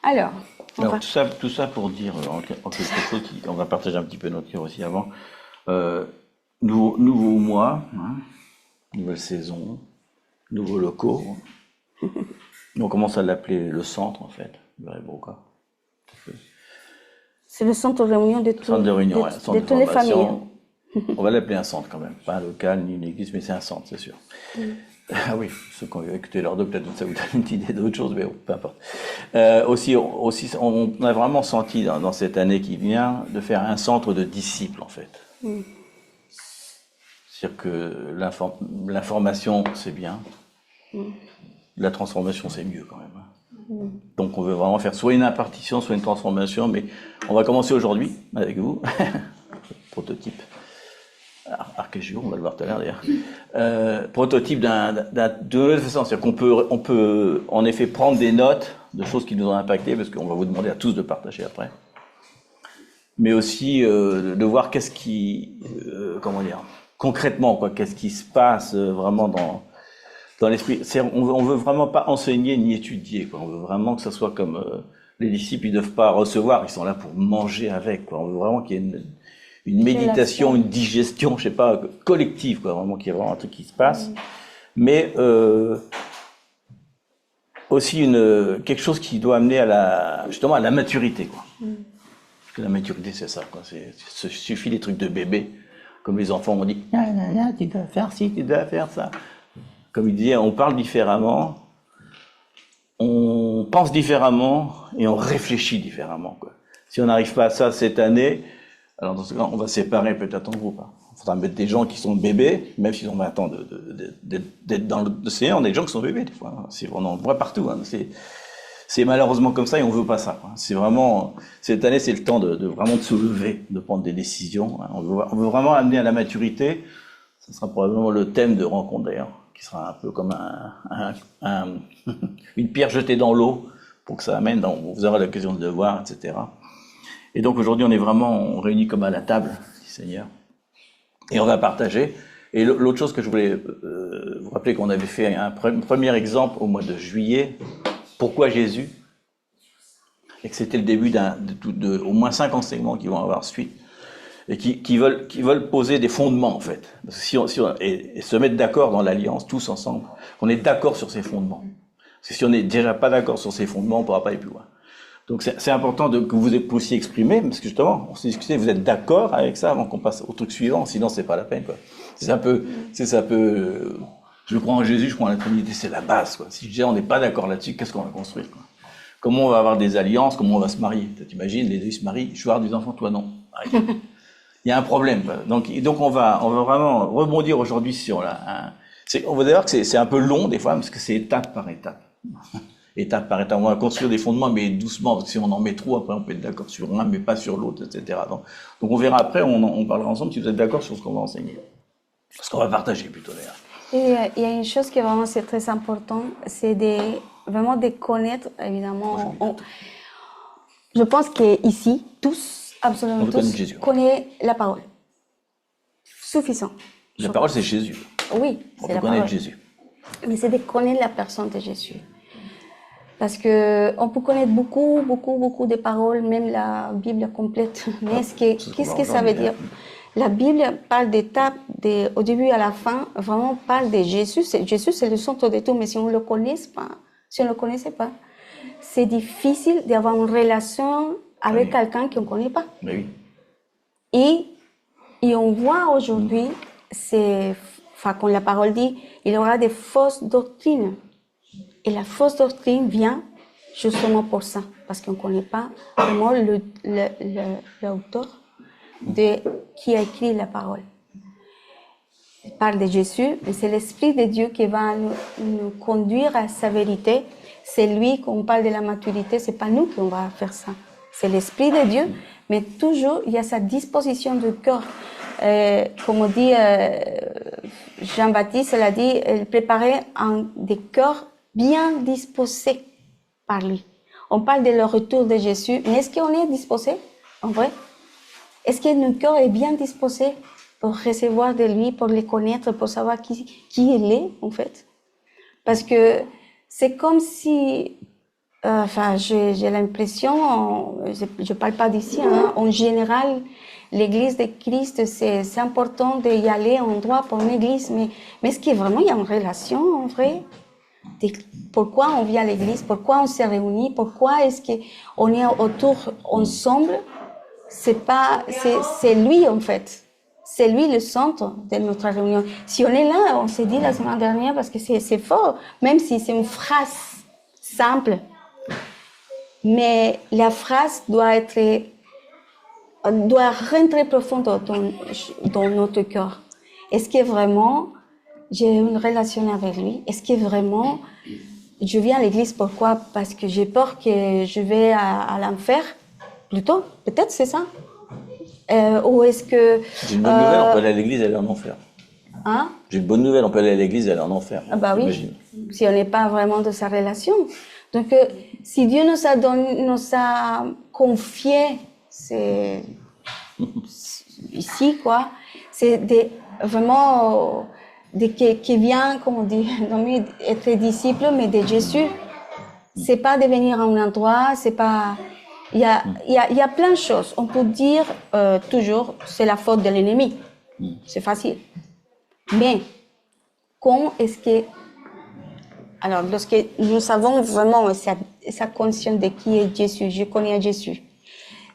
Alors, on Alors va. tout ça pour dire en quelque chose, on va partager un petit peu notre cœur aussi avant. Euh, nouveau mois, hein, nouvelle saison, nouveaux locaux. On commence à l'appeler le centre en fait, Broca. C'est le centre de réunion Centre de réunion, ouais, centre de de toutes les familles. formation. On va l'appeler un centre quand même, pas un local ni une église, mais c'est un centre, c'est sûr. Ah oui, ceux qui ont écouté leur dos, peut-être ça vous donne une idée d'autre chose, mais bon, peu importe. Aussi, on a vraiment senti dans cette année qui vient de faire un centre de disciples en fait. C'est-à-dire que l'information c'est bien, la transformation c'est mieux quand même. Donc on veut vraiment faire soit une impartition, soit une transformation, mais on va commencer aujourd'hui avec vous, prototype. Archegio, on va le voir tout à l'heure d'ailleurs. Prototype de nouvelle façon, c'est-à-dire on peut en effet prendre des notes de choses qui nous ont impacté, parce qu'on va vous demander à tous de partager après. Mais aussi de voir qu'est-ce qui, comment dire, concrètement, quoi, qu'est-ce qui se passe vraiment dans l'esprit. On veut vraiment pas enseigner ni étudier, quoi. On veut vraiment que ça soit comme les disciples, ils doivent pas recevoir, ils sont là pour manger avec, quoi. On veut vraiment qu'il y ait une méditation, une digestion, je sais pas, collective, quoi, vraiment qu'il y ait vraiment un truc qui se passe. Mais aussi quelque chose qui doit amener justement à la maturité, quoi. Parce que la maturité, c'est ça, quoi. Il suffit des trucs de bébé. Comme les enfants, on dit, tu dois faire ci, tu dois faire ça. Comme il disait, on parle différemment, on pense différemment et on réfléchit différemment, quoi. Si on n'arrive pas à ça cette année, alors dans ce cas, on va séparer peut-être en groupe. Il faudra mettre des gens qui sont bébés, même s'ils ont 20 ans d'être dans le Seigneur, on a des gens qui sont bébés des fois. On en voit partout. C'est malheureusement comme ça et on veut pas ça. C'est vraiment, cette année, c'est le temps vraiment de se lever, de prendre des décisions. On veut vraiment amener à la maturité. Ce sera probablement le thème de rencontre d'ailleurs, qui sera un peu comme une pierre jetée dans l'eau pour que ça amène. Vous aurez l'occasion de le voir, etc. Et donc aujourd'hui, on réunit comme à la table, Seigneur, et on va partager. Et l'autre chose que je voulais vous rappeler, qu'on avait fait un premier exemple au mois de juillet. Pourquoi Jésus? Et que c'était le début de au moins 5 enseignements qui vont avoir suite et qui veulent poser des fondements en fait. Parce que et se mettre d'accord dans l'alliance tous ensemble, qu'on est d'accord sur ces fondements. Parce que si on n'est déjà pas d'accord sur ces fondements, on ne pourra pas aller plus loin. Donc c'est important que vous puissiez exprimer, parce que justement, on s'est discuté, vous êtes d'accord avec ça avant qu'on passe au truc suivant, sinon c'est pas la peine, quoi. C'est un peu, je crois en Jésus, je crois en la Trinité, c'est la base, quoi. Si déjà on n'est pas d'accord là-dessus, qu'est-ce qu'on va construire, quoi? Comment on va avoir des alliances, comment on va se marier? T'imagines, les deux se marient, je vais avoir des enfants, toi non. Il y a un problème, quoi. Donc on va vraiment rebondir aujourd'hui sur on va dire que c'est un peu long des fois, parce que c'est étape par étape. Étape par étape, on va construire des fondements, mais doucement, parce que si on en met trop, après on peut être d'accord sur un, mais pas sur l'autre, etc. Donc on verra après, on parlera ensemble si vous êtes d'accord sur ce qu'on va enseigner. Ce qu'on va partager plutôt d'ailleurs. Et il y a une chose qui est vraiment c'est très important, c'est vraiment de connaître, évidemment. Je pense qu'ici, tous, absolument tous, connaissent la parole. Suffisant. La parole, c'est Jésus. Oui, c'est la parole. On peut connaître Jésus. Mais c'est de connaître la personne de Jésus. Parce qu'on peut connaître beaucoup de paroles, même la Bible complète. Mais qu'est-ce que ça veut dire? La Bible parle d'étapes, au début à la fin, vraiment parle de Jésus. Jésus, c'est le centre de tout, mais si on ne le connaît pas, si on ne le connaissait pas, c'est difficile d'avoir une relation avec quelqu'un qu'on ne connaît pas. Oui. Et on voit aujourd'hui, comme la parole dit, il y aura des fausses doctrines. Et la fausse doctrine vient justement pour ça, parce qu'on ne connaît pas vraiment l'auteur qui a écrit la parole. Il parle de Jésus, mais c'est l'Esprit de Dieu qui va nous conduire à sa vérité. C'est lui, quand on parle de la maturité, ce n'est pas nous qui on va faire ça. C'est l'Esprit de Dieu, mais toujours il y a sa disposition de cœur. Comme on dit, Jean-Baptiste l'a dit, il préparait des cœurs bien disposés par lui. On parle de le retour de Jésus, mais est-ce qu'on est disposé en vrai? Est-ce que notre cœur est bien disposé pour recevoir de lui, pour le connaître, pour savoir qui il est en fait? Parce que c'est comme si Enfin, j'ai l'impression, je parle pas d'ici, hein, en général, l'église de Christ, c'est important d'y aller en droit pour une église, mais est-ce qu'il y a vraiment il y a une relation en vrai? Pourquoi on vient à l'église? Pourquoi on se réunit? Pourquoi est-ce qu'on est autour ensemble? C'est lui en fait. C'est lui le centre de notre réunion. Si on est là, on s'est dit la semaine dernière, parce que c'est fort, même si c'est une phrase simple, mais la phrase doit rentrer profond dans notre cœur. Est-ce que vraiment j'ai une relation avec lui? Est-ce que vraiment je viens à l'église? Pourquoi? Parce que j'ai peur que je vais à l'enfer? Plutôt, peut-être c'est ça. Ou est-ce que... J'ai une bonne nouvelle, on peut aller à l'église et aller en enfer. Hein? J'ai une bonne nouvelle, on peut aller à l'église et aller en enfer. Ah bah oui, j'imagine. si on n'est pas vraiment de sa relation. Donc, si Dieu nous a confié, c'est ici, quoi, c'est vraiment qui vient, comme on dit, être disciple, mais de Jésus. C'est pas de venir à un endroit, c'est pas... Il y a plein de choses. On peut dire toujours, c'est la faute de l'ennemi. C'est facile. Mais, quand est-ce que... Alors, lorsque nous savons vraiment sa conscience de qui est Jésus, je connais Jésus.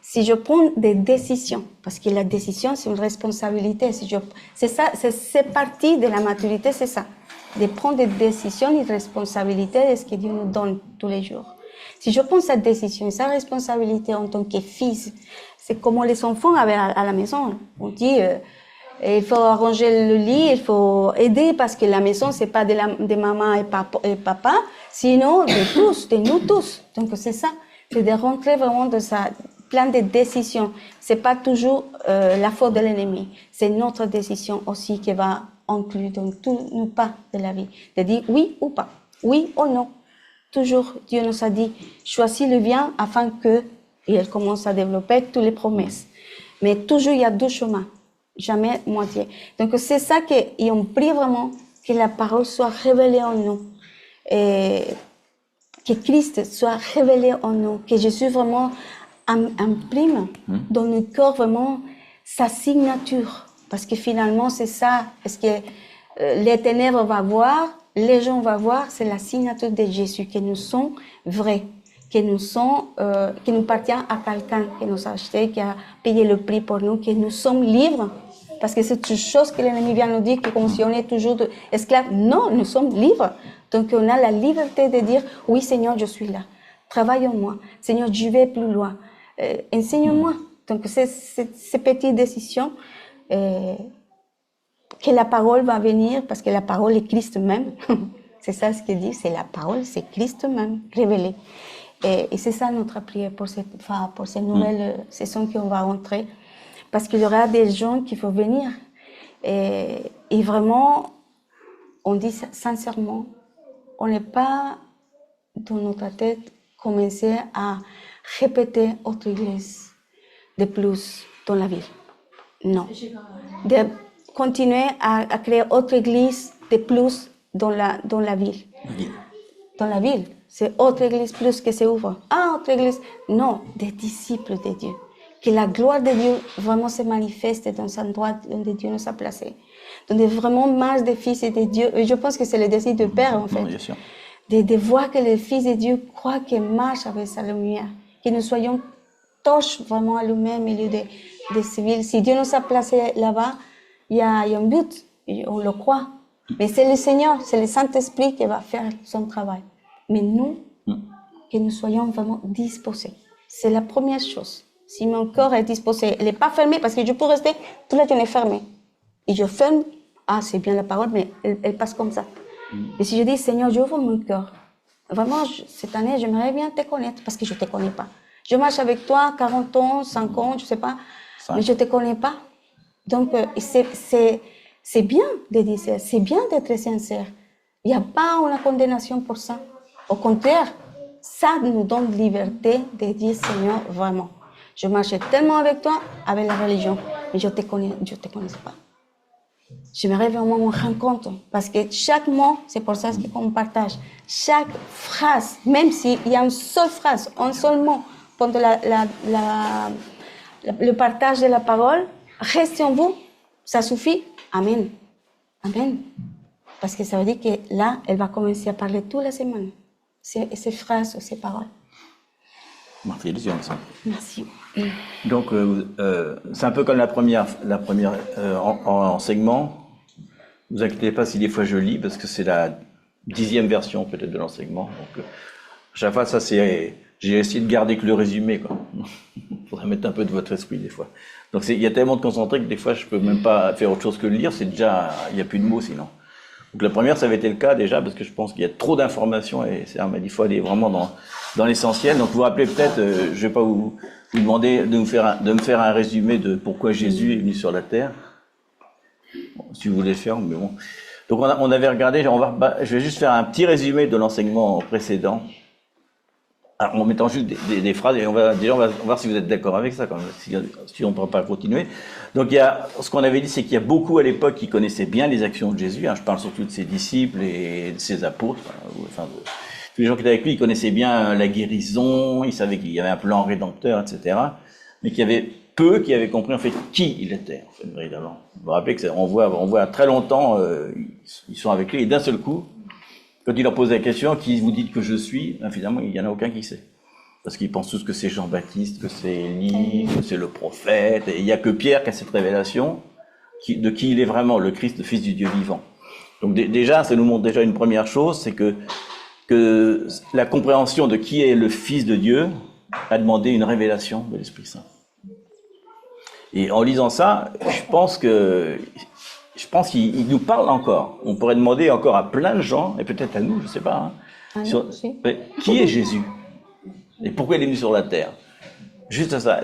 Si je prends des décisions, parce que la décision, c'est une responsabilité. C'est partie de la maturité, c'est ça. De prendre des décisions et des responsabilités de ce que Dieu nous donne tous les jours. Si je prends cette décision et sa responsabilité en tant que fils, c'est comme les enfants à la maison. On dit, il faut arranger le lit, il faut aider parce que la maison, c'est pas de maman et papa, sinon de nous tous. Donc c'est ça, c'est de rentrer vraiment dans sa plein de décisions. C'est pas toujours la faute de l'ennemi, c'est notre décision aussi qui va inclure dans tous nos pas de la vie, de dire oui ou pas, oui ou non. Toujours, Dieu nous a dit, choisis le bien afin que, et elle commence à développer toutes les promesses. Mais toujours, il y a deux chemins, jamais moitié. Donc, c'est ça et on prie vraiment que la parole soit révélée en nous. Et que Christ soit révélé en nous. Que Jésus vraiment imprime dans nos cœurs vraiment sa signature. Parce que finalement, c'est ça. Parce que les ténèbres vont voir, les gens vont voir, c'est la signature de Jésus, que nous sommes vrais, que nous appartient à quelqu'un qui nous a acheté, qui a payé le prix pour nous, que nous sommes libres. Parce que c'est une chose que l'ennemi vient nous dire, que comme si on est toujours esclaves. Non, nous sommes libres. Donc on a la liberté de dire, oui Seigneur, je suis là. Travaille en moi. Seigneur, je vais plus loin. Enseigne-moi. Donc c'est ces petites décisions que la parole va venir, parce que la parole est Christ même. C'est ça ce qu'il dit, c'est la parole, c'est Christ même, révélé. Et c'est ça notre prière pour cette nouvelle saison qu'on va entrer. Parce qu'il y aura des gens qui vont venir. Et vraiment, on dit sincèrement, on n'est pas dans notre tête commencer à répéter autre église de plus dans la ville. Non. De continuer à créer autre église de plus dans la ville. Dans la ville. C'est autre église plus que s'ouvre. Ah, autre église. Non, des disciples de Dieu. Que la gloire de Dieu vraiment se manifeste dans un endroit où Dieu nous a placés. Donc, vraiment marche des fils de Dieu. Et je pense que c'est le désir du Père, en fait. Bien sûr. De voir que les fils de Dieu croient qu'ils marchent avec sa lumière. Que nous soyons torches vraiment allumées au milieu des civils. Si Dieu nous a placés là-bas, il y a un but. On le croit. Mais c'est le Seigneur, c'est le Saint-Esprit qui va faire son travail. Mais nous, que nous soyons vraiment disposés. C'est la première chose. Si mon corps est disposé, il n'est pas fermé, parce que je peux rester toute la journée fermée. Et je ferme, c'est bien la parole, mais elle passe comme ça. Et si je dis, Seigneur, j'ouvre mon cœur. Vraiment, cette année, j'aimerais bien te connaître, parce que je ne te connais pas. Je marche avec toi 40 ans, 5 ans, je ne sais pas, mais je ne te connais pas. Donc, c'est bien de dire ça, c'est bien d'être sincère. Il n'y a pas une condamnation pour ça. Au contraire, ça nous donne liberté de dire, Seigneur, vraiment. Je marchais tellement avec toi, avec la religion, mais je te connais pas. J'aimerais vraiment me rendre compte, parce que chaque mot, c'est pour ça qu'on partage, chaque phrase, même s'il y a une seule phrase, un seul mot, pendant le partage de la parole, reste en vous, ça suffit. Amen. Amen. Parce que ça veut dire que là, elle va commencer à parler toute la semaine, ces phrases, ces paroles. Merci, Lucienne. Merci. Donc, c'est un peu comme la première enseignement. Ne vous inquiétez pas si des fois je lis, parce que c'est la 10e version peut-être de l'enseignement. Donc, chaque fois, ça c'est... J'ai essayé de garder que le résumé, quoi. Il faudrait mettre un peu de votre esprit des fois. Donc, il y a tellement de concentré que des fois, je peux même pas faire autre chose que le lire. C'est déjà... Il n'y a plus de mots sinon. Donc, la première, ça avait été le cas déjà, parce que je pense qu'il y a trop d'informations et il faut aller vraiment dans l'essentiel. Donc, vous vous rappelez peut-être, je ne vais pas vous demander de me faire un résumé de pourquoi Jésus est venu sur la terre. Bon, si vous voulez le faire, mais bon. Donc on avait regardé, je vais juste faire un petit résumé de l'enseignement précédent, en mettant juste des phrases, et on va voir si vous êtes d'accord avec ça, quand même, si on ne peut pas continuer. Donc ce qu'on avait dit, c'est qu'il y a beaucoup à l'époque qui connaissaient bien les actions de Jésus, je parle surtout de ses disciples et de ses apôtres, tous les gens qui étaient avec lui, ils connaissaient bien la guérison, ils savaient qu'il y avait un plan rédempteur, etc., mais qu'il y avait peu qui avaient compris en fait qui il était, en fait, véritablement. Vous vous rappelez qu'on voit très longtemps, ils sont avec lui, et d'un seul coup, quand il leur pose la question, qui vous dites que je suis, finalement, il n'y en a aucun qui sait. Parce qu'ils pensent tous que c'est Jean-Baptiste, que c'est Élie, que c'est le prophète, et il n'y a que Pierre qui a cette révélation de qui il est vraiment, le Christ, le Fils du Dieu vivant. Donc déjà, ça nous montre déjà une première chose, c'est que la compréhension de qui est le Fils de Dieu a demandé une révélation de l'Esprit Saint. Et en lisant ça, je pense qu'il nous parle encore. On pourrait demander encore à plein de gens, et peut-être à nous, je ne sais pas, qui est Jésus? Et pourquoi il est venu sur la terre? Juste ça,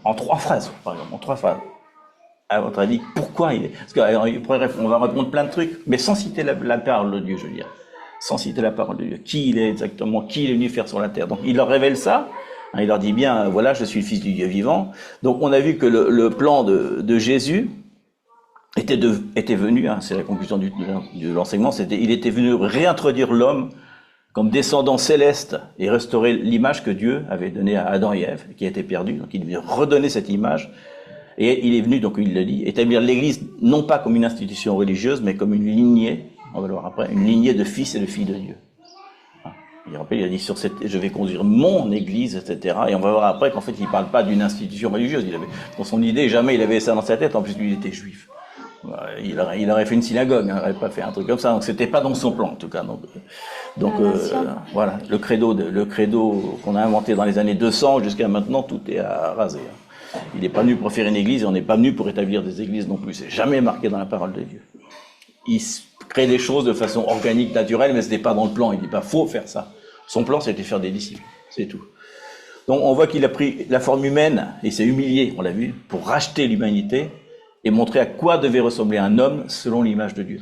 en 3 phrases, par exemple, en 3 phrases. À votre avis, pourquoi il est... Parce qu'on va répondre plein de trucs, mais sans citer la parole de Dieu, je veux dire. Sans citer la parole de Dieu. Qui il est exactement, qui il est venu faire sur la terre. Donc il leur révèle ça. Il leur dit bien, voilà, je suis le Fils du Dieu vivant. Donc on a vu que le plan de Jésus était venu, c'est la conclusion de l'enseignement, il était venu réintroduire l'homme comme descendant céleste et restaurer l'image que Dieu avait donnée à Adam et Ève, qui a été perdue. Donc il devait redonner cette image. Et il est venu, donc il le dit, établir l'Église non pas comme une institution religieuse, mais comme une lignée, on va le voir après, une lignée de fils et de filles de Dieu. Il a dit je vais conduire mon église, etc. Et on va voir après qu'en fait, il ne parle pas d'une institution religieuse. Dans son idée, jamais il avait ça dans sa tête. En plus, lui, il était juif. Il aurait fait une synagogue, il n'aurait pas fait un truc comme ça. Donc, c'était pas dans son plan, en tout cas. Donc voilà, le credo qu'on a inventé dans les années 200 jusqu'à maintenant, tout est à raser. Il n'est pas venu pour faire une église et on n'est pas venu pour établir des églises non plus. C'est jamais marqué dans la parole de Dieu. Il crée des choses de façon organique, naturelle, mais ce n'était pas dans le plan. Il dit pas faut faire ça. Son plan, c'était faire des disciples. C'est tout. Donc on voit qu'il a pris la forme humaine et s'est humilié, on l'a vu, pour racheter l'humanité et montrer à quoi devait ressembler un homme selon l'image de Dieu.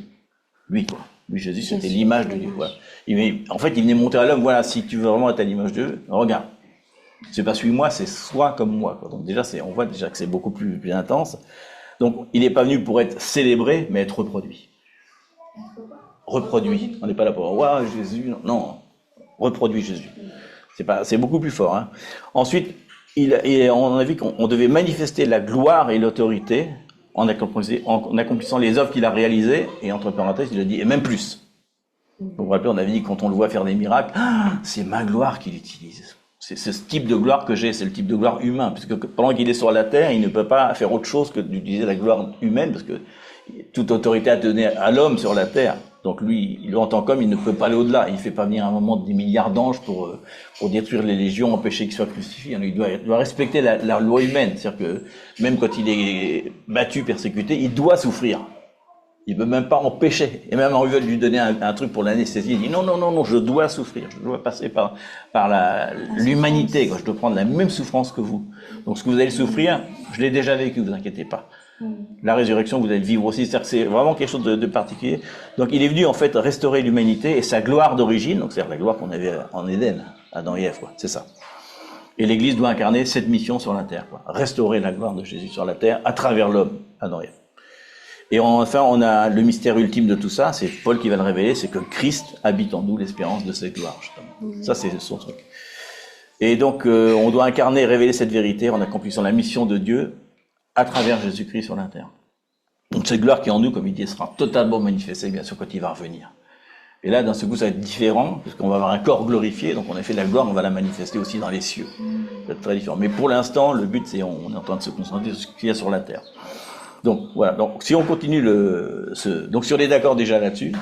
Lui, quoi. Lui, Jésus, c'était l'image de Dieu. Voilà. En fait, il venait montrer à l'homme, voilà, si tu veux vraiment être à l'image de Dieu, regarde. C'est pas suis-moi, c'est sois comme moi, quoi. Donc déjà, on voit déjà que c'est beaucoup plus intense. Donc il n'est pas venu pour être célébré, mais être reproduit. Reproduit. On n'est pas là pour voir Jésus, non. Reproduit Jésus. C'est beaucoup plus fort. Hein. Ensuite, on a vu qu'on devait manifester la gloire et l'autorité en accomplissant les œuvres qu'il a réalisées, et entre parenthèses, il a dit, et même plus. Vous vous rappelez, on avait dit, quand on le voit faire des miracles, c'est ma gloire qu'il utilise. C'est ce type de gloire que j'ai, c'est le type de gloire humain, puisque pendant qu'il est sur la terre, il ne peut pas faire autre chose que d'utiliser la gloire humaine, parce que toute autorité a donné à l'homme sur la terre. Donc lui, en tant qu'homme, il ne peut pas aller au-delà. Il ne fait pas venir à un moment des milliards d'anges pour détruire les légions, empêcher qu'ils soient crucifiés. Il doit respecter la loi humaine. C'est-à-dire que même quand il est battu, persécuté, il doit souffrir. Il ne peut même pas empêcher. Et même en veut lui donner un truc pour l'anesthésie. Il dit non, je dois souffrir. Je dois passer par l'humanité. Je dois prendre la même souffrance que vous. Donc ce que vous allez souffrir, je l'ai déjà vécu, vous inquiétez pas. La résurrection, vous allez vivre aussi. C'est-à-dire que c'est vraiment quelque chose de particulier. Donc il est venu en fait restaurer l'humanité et sa gloire d'origine. Donc c'est-à-dire la gloire qu'on avait en Éden, Adam et Ève, quoi. C'est ça. Et l'Église doit incarner cette mission sur la terre, quoi. Restaurer la gloire de Jésus sur la terre à travers l'homme, Adam et Ève. Et enfin, on a le mystère ultime de tout ça, c'est Paul qui va le révéler, c'est que Christ habite en nous l'espérance de cette gloire, justement. Ça, c'est son truc. Et donc, on doit incarner et révéler cette vérité en accomplissant la mission de Dieu à travers Jésus-Christ sur la terre. Donc, cette gloire qui est en nous, comme il dit, sera totalement manifestée, bien sûr, quand il va revenir. Et là, d'un seul coup, ça va être différent, parce qu'on va avoir un corps glorifié, donc on a fait de la gloire, on va la manifester aussi dans les cieux. Ça va être très différent. Mais pour l'instant, le but, c'est on est en train de se concentrer sur ce qu'il y a sur la terre. Donc, voilà. Donc, si on continue donc, si on est d'accord déjà là-dessus.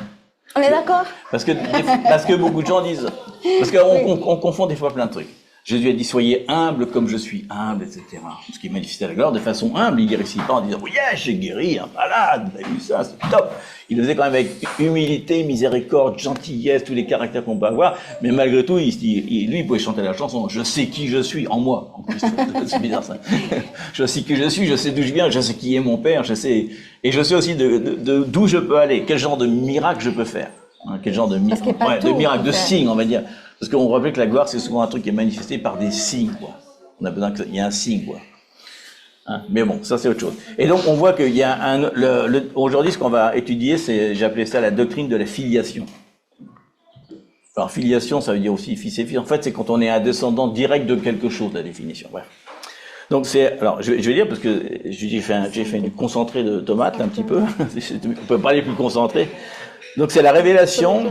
On est d'accord? Parce que beaucoup de gens disent, parce qu'on confond des fois plein de trucs. Jésus a dit, soyez humble comme je suis humble, etc. Ce qui manifestait la gloire de façon humble. Il guérissait pas en disant, oui, j'ai guéri un malade, vous avez vu ça, c'est top. Il le faisait quand même avec humilité, miséricorde, gentillesse, tous les caractères qu'on peut avoir. Mais malgré tout, lui, il pouvait chanter la chanson, je sais qui je suis, en moi. En Christ. C'est bizarre ça. Je sais qui je suis, je sais d'où je viens, je sais qui est mon Père, et je sais aussi d'où je peux aller, quel genre de miracle je peux faire. Hein, quel genre de miracle, de signe, on va dire. Parce qu'on rappelle que la gloire, c'est souvent un truc qui est manifesté par des signes, quoi. On a besoin qu'il y ait un signe, quoi. Hein, mais bon, ça c'est autre chose. Et donc on voit qu'il y a aujourd'hui, ce qu'on va étudier, j'ai appelé ça la doctrine de la filiation. Alors filiation, ça veut dire aussi fils et fille. En fait, c'est quand on est un descendant direct de quelque chose, la définition. Bref. Donc alors je vais dire parce que j'ai fait du concentré de tomates là, un petit peu. On peut pas aller plus concentré. Donc c'est la révélation.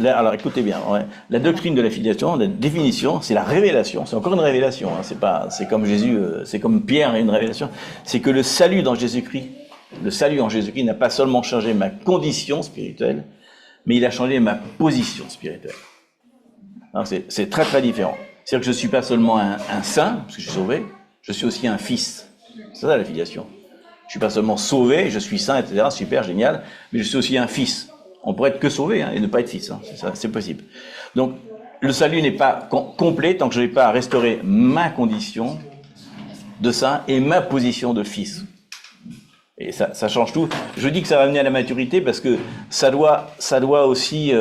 Alors écoutez bien, ouais. La doctrine de la filiation, la définition, c'est la révélation. C'est encore une révélation. Hein. C'est comme Jésus, c'est comme Pierre et une révélation. C'est que le salut dans Jésus-Christ, le salut en Jésus-Christ n'a pas seulement changé ma condition spirituelle, mais il a changé ma position spirituelle. C'est très très différent. C'est-à-dire que je suis pas seulement un saint, parce que je suis sauvé, je suis aussi un fils. C'est ça la filiation. Je suis pas seulement sauvé, je suis saint, etc. Super, génial, mais je suis aussi un fils. On pourrait être que sauvé et ne pas être fils, hein. C'est possible. Donc, le salut n'est pas complet tant que je n'ai pas restauré ma condition de saint et ma position de fils. Et ça change tout. Je dis que ça va amener à la maturité parce que ça doit aussi,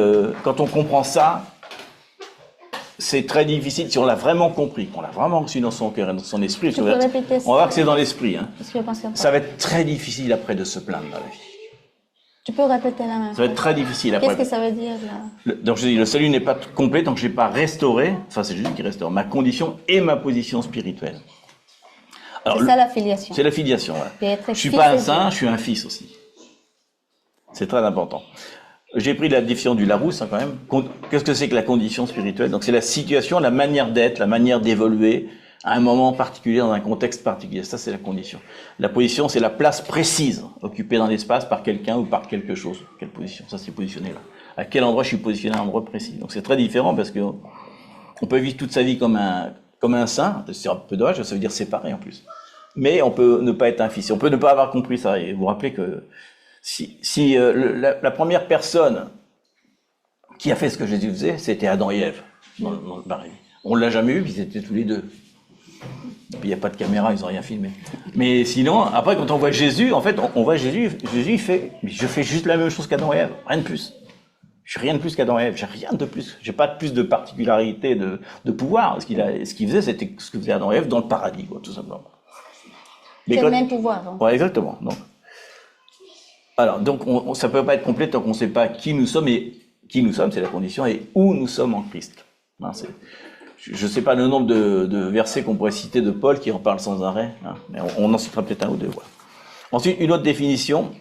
quand on comprend ça, c'est très difficile, si on l'a vraiment compris, qu'on l'a vraiment reçu dans son cœur et dans son esprit, on va voir que c'est dans l'esprit. Hein. Ça va être très difficile après de se plaindre dans la vie. Tu peux répéter la même. Ça va être très difficile après. Qu'est-ce que ça veut dire là? Donc je dis, le salut n'est pas complet tant que je n'ai pas restauré, enfin c'est Jésus qui restaure, ma condition et ma position spirituelle. C'est ça la filiation. C'est la filiation, ouais. Je suis pas un saint, je suis un fils aussi. C'est très important. J'ai pris la définition du Larousse hein, quand même. Qu'est-ce que c'est que la condition spirituelle? Donc c'est la situation, la manière d'être, la manière d'évoluer à un moment particulier, dans un contexte particulier. Ça, c'est la condition. La position, c'est la place précise, occupée dans l'espace par quelqu'un ou par quelque chose. Quelle position? Ça, c'est positionné là. À quel endroit je suis positionné à un endroit précis. Donc c'est très différent parce que on peut vivre toute sa vie comme un saint. C'est un peu dommage, ça veut dire séparé en plus. Mais on peut ne pas être un fils. On peut ne pas avoir compris ça. Et vous vous rappelez que la première personne qui a fait ce que Jésus faisait, c'était Adam et Ève dans le paradis. On l'a jamais eu, puis ils étaient tous les deux. Et puis il n'y a pas de caméra, ils n'ont rien filmé. Mais sinon, après, quand on voit Jésus, en fait, on voit Jésus il fait, je fais juste la même chose qu'Adam et Ève, rien de plus. Je suis rien de plus qu'Adam et Ève, j'ai rien de plus. J'ai pas de plus de particularité, de pouvoir. Ce qu'il faisait, c'était ce que faisait Adam et Ève dans le paradis, quoi, tout simplement. C'est le même pouvoir. Hein. Ouais, exactement. Donc ça peut pas être complet tant qu'on ne sait pas qui nous sommes, et qui nous sommes, c'est la condition, et où nous sommes en Christ. Hein, je ne sais pas le nombre de versets qu'on pourrait citer de Paul qui en parle sans arrêt, hein, mais on en citera peut-être un ou deux. Voilà. Ensuite, une autre définition.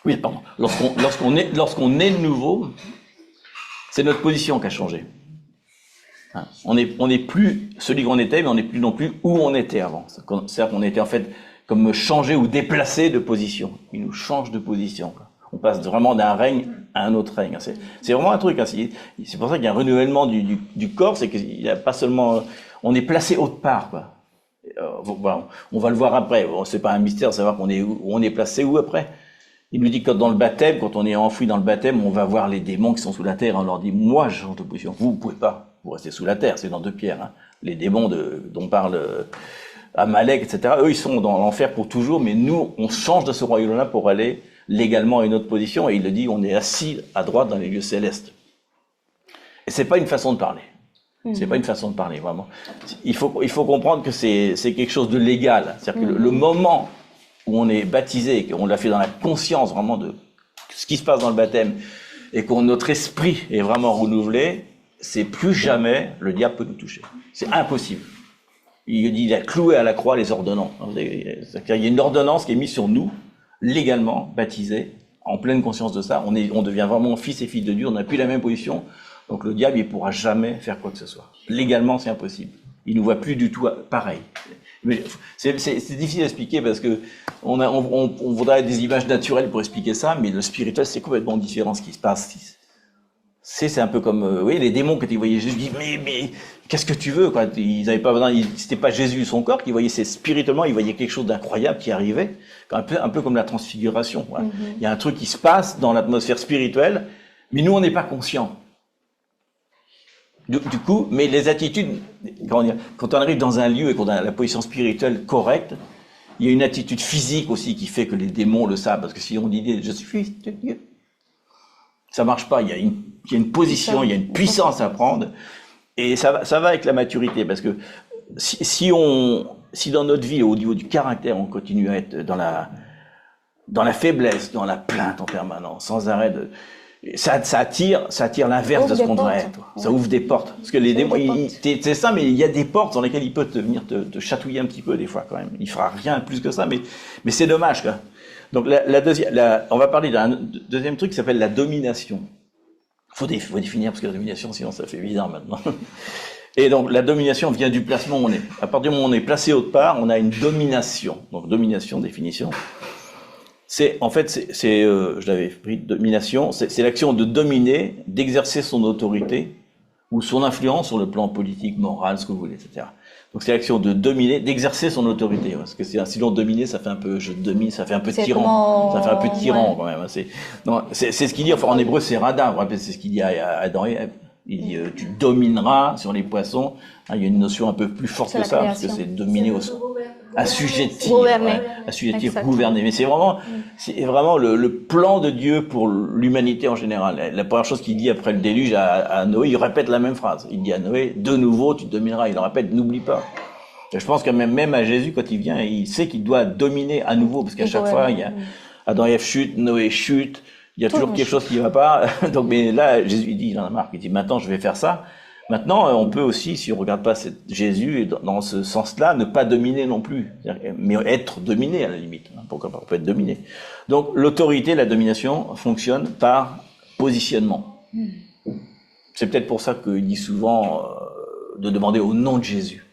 Oui, pardon. Lorsqu'on est nouveau, c'est notre position qui a changé. Hein, on n'est plus celui qu'on était, mais on n'est plus non plus où on était avant. C'est-à-dire qu'on était en fait comme changé ou déplacé de position. Il nous change de position, quoi. On passe vraiment d'un règne à un autre règne. C'est vraiment un truc. Hein. C'est pour ça qu'il y a un renouvellement du corps, c'est qu'il n'y a pas seulement... On est placé autre part, quoi. Bon, on va le voir après. Bon, c'est pas un mystère de savoir où on est placé où après. Il nous dit que dans le baptême, quand on est enfoui dans le baptême, on va voir les démons qui sont sous la terre. On leur dit, moi, je change de position. Vous pouvez pas. Vous restez sous la terre. C'est dans 2 Pierre. Hein. Les démons dont parle Amalek, etc. Eux, ils sont dans l'enfer pour toujours. Mais nous, on change de ce royaume-là pour aller légalement à une autre position, et il le dit, on est assis à droite dans les lieux célestes. Et c'est pas une façon de parler. C'est pas une façon de parler, vraiment. Il faut comprendre que c'est quelque chose de légal. C'est-à-dire que le moment où on est baptisé, et qu'on l'a fait dans la conscience vraiment de ce qui se passe dans le baptême, et que notre esprit est vraiment renouvelé, c'est plus jamais le diable peut nous toucher. C'est impossible. Il a cloué à la croix les ordonnances. C'est-à-dire, il y a une ordonnance qui est mise sur nous, légalement, baptisés, en pleine conscience de ça. On devient vraiment fils et filles de Dieu, on n'a plus la même position. Donc le diable, il pourra jamais faire quoi que ce soit. Légalement, c'est impossible. Il nous voit plus du tout pareil. Mais c'est difficile à expliquer parce que on voudrait des images naturelles pour expliquer ça, mais le spirituel, c'est complètement différent ce qui se passe. C'est un peu comme, oui, les démons, quand ils voyaient Jésus, ils disaient, mais qu'est-ce que tu veux, quoi? Ils avaient pas besoin, c'était pas Jésus son corps qu'ils voyaient, c'est spirituellement, ils voyaient quelque chose d'incroyable qui arrivait, un peu comme la transfiguration, voilà. Il y a un truc qui se passe dans l'atmosphère spirituelle, mais nous, on n'est pas conscients. Du coup, mais les attitudes, quand on arrive dans un lieu et qu'on a la position spirituelle correcte, il y a une attitude physique aussi qui fait que les démons le savent, parce que si on dit « je suis fils de Dieu », ça marche pas, il y a une position, il y a une puissance à prendre, et ça va avec la maturité, parce que si dans notre vie, au niveau du caractère, on continue à être dans la faiblesse, dans la plainte en permanence, sans arrêt ça attire l'inverse de ce qu'on devrait être. Ouais. Ça ouvre des portes. Parce que les démons, c'est ça, mais il y a des portes dans lesquelles il peut venir te chatouiller un petit peu, des fois, quand même. Il fera rien plus que ça, mais c'est dommage, quoi. Donc, on va parler d'un deuxième truc qui s'appelle la domination. Faut définir, parce que la domination, sinon ça fait bizarre maintenant. Et donc, la domination vient du placement où on est. À partir du moment où on est placé autre part, on a une domination. Donc, domination, définition. Je l'avais pris, domination, c'est l'action de dominer, d'exercer son autorité ou son influence sur le plan politique, moral, ce que vous voulez, etc. Donc c'est l'action de dominer, d'exercer son autorité. Parce que sinon dominer, ça fait un peu, je domine, ça fait un peu tyran. Ça fait un peu tyran quand même. C'est ce qu'il dit, enfin en hébreu c'est radin, c'est ce qu'il dit à Adam et Ève. Il dit tu domineras sur les poissons. Il y a une notion un peu plus forte que ça, parce que c'est dominer assujettir, gouverner. Mais c'est vraiment le plan de Dieu pour l'humanité en général. La première chose qu'il dit après le déluge à Noé, il répète la même phrase. Il dit à Noé, de nouveau, tu domineras. Il le répète, n'oublie pas. Et je pense que même à Jésus, quand il vient, il sait qu'il doit dominer à nouveau, parce qu'à chaque fois, il y a Adam et Ève chute, Noé chute, il y a toujours quelque chose qui ne va pas. Donc, mais là, Jésus, il en a marre. Il dit, maintenant, je vais faire ça. Maintenant, on peut aussi, si on regarde pas Jésus, dans ce sens-là, ne pas dominer non plus, mais être dominé à la limite. Pourquoi pas, on peut être dominé. Donc, l'autorité, la domination fonctionne par positionnement. C'est peut-être pour ça qu'il dit souvent de demander au nom de Jésus.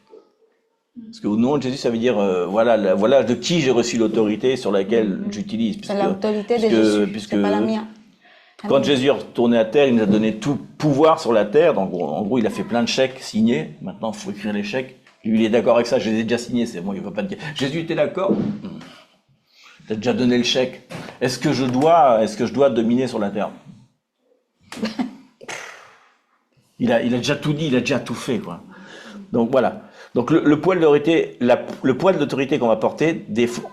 Parce qu'au nom de Jésus, ça veut dire, voilà de qui j'ai reçu l'autorité sur laquelle j'utilise. C'est l'autorité de Jésus, c'est pas la mienne. Quand Jésus est retourné à terre, il nous a donné tout pouvoir sur la terre. Donc, en gros, il a fait plein de chèques signés. Maintenant, il faut écrire les chèques. Lui, il est d'accord avec ça. Je les ai déjà signés. C'est bon, il ne va pas dire. Jésus était d'accord. Tu as déjà donné le chèque. Est-ce que je dois dominer sur la terre? Il a déjà tout dit. Il a déjà tout fait, quoi. Donc, voilà. Donc, le poids de l'autorité qu'on va porter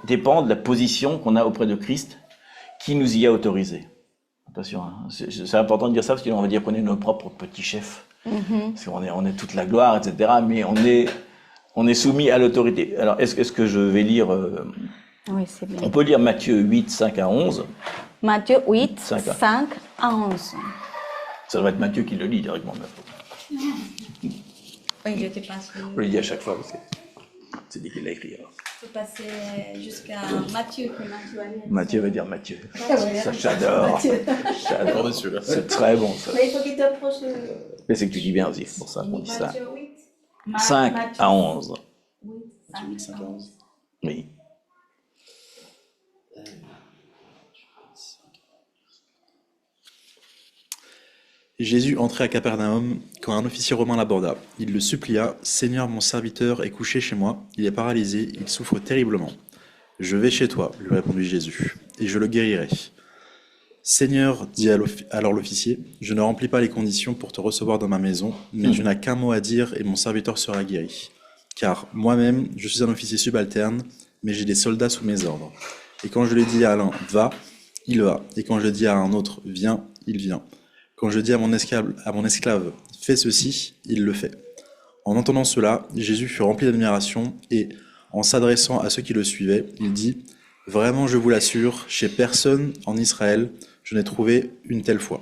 dépend de la position qu'on a auprès de Christ qui nous y a autorisé. Attention, hein. C'est important de dire ça parce qu'on va dire qu'on est nos propres petits chefs. Parce qu'on est toute la gloire, etc. Mais on est soumis à l'autorité. Alors, est-ce que je vais lire Oui, c'est bien. On peut lire Matthieu 8, 5 à 11. Matthieu 8, 5 à 11. Ça doit être Matthieu qui le lit directement. Oui, je te passe. On le dit à chaque fois parce que c'est dit qu'il l'a écrit. Alors. Je peux passer jusqu'à Matthieu. Matthieu va dire Matthieu. Ça, j'adore. J'adore. C'est très bon, ça. Mais il faut qu'il t'approche. Mais c'est que tu dis bien aussi, c'est pour ça qu'on dit ça. Matthieu 8. 5 à 11. 5 à 11. Oui. Jésus entrait à Capernaum quand un officier romain l'aborda. Il le supplia, « Seigneur, mon serviteur est couché chez moi, il est paralysé, il souffre terriblement. »« Je vais chez toi, lui répondit Jésus, et je le guérirai. »« Seigneur, dit alors l'officier, je ne remplis pas les conditions pour te recevoir dans ma maison, mais tu n'as qu'un mot à dire et mon serviteur sera guéri. Car moi-même, je suis un officier subalterne, mais j'ai des soldats sous mes ordres. Et quand je le dis à l'un, va, il va, et quand je dis à un autre, viens, il vient. Quand je dis à mon esclave, fais ceci, il le fait. » En entendant cela, Jésus fut rempli d'admiration et, en s'adressant à ceux qui le suivaient, il dit, « Vraiment, je vous l'assure, chez personne en Israël, je n'ai trouvé une telle foi.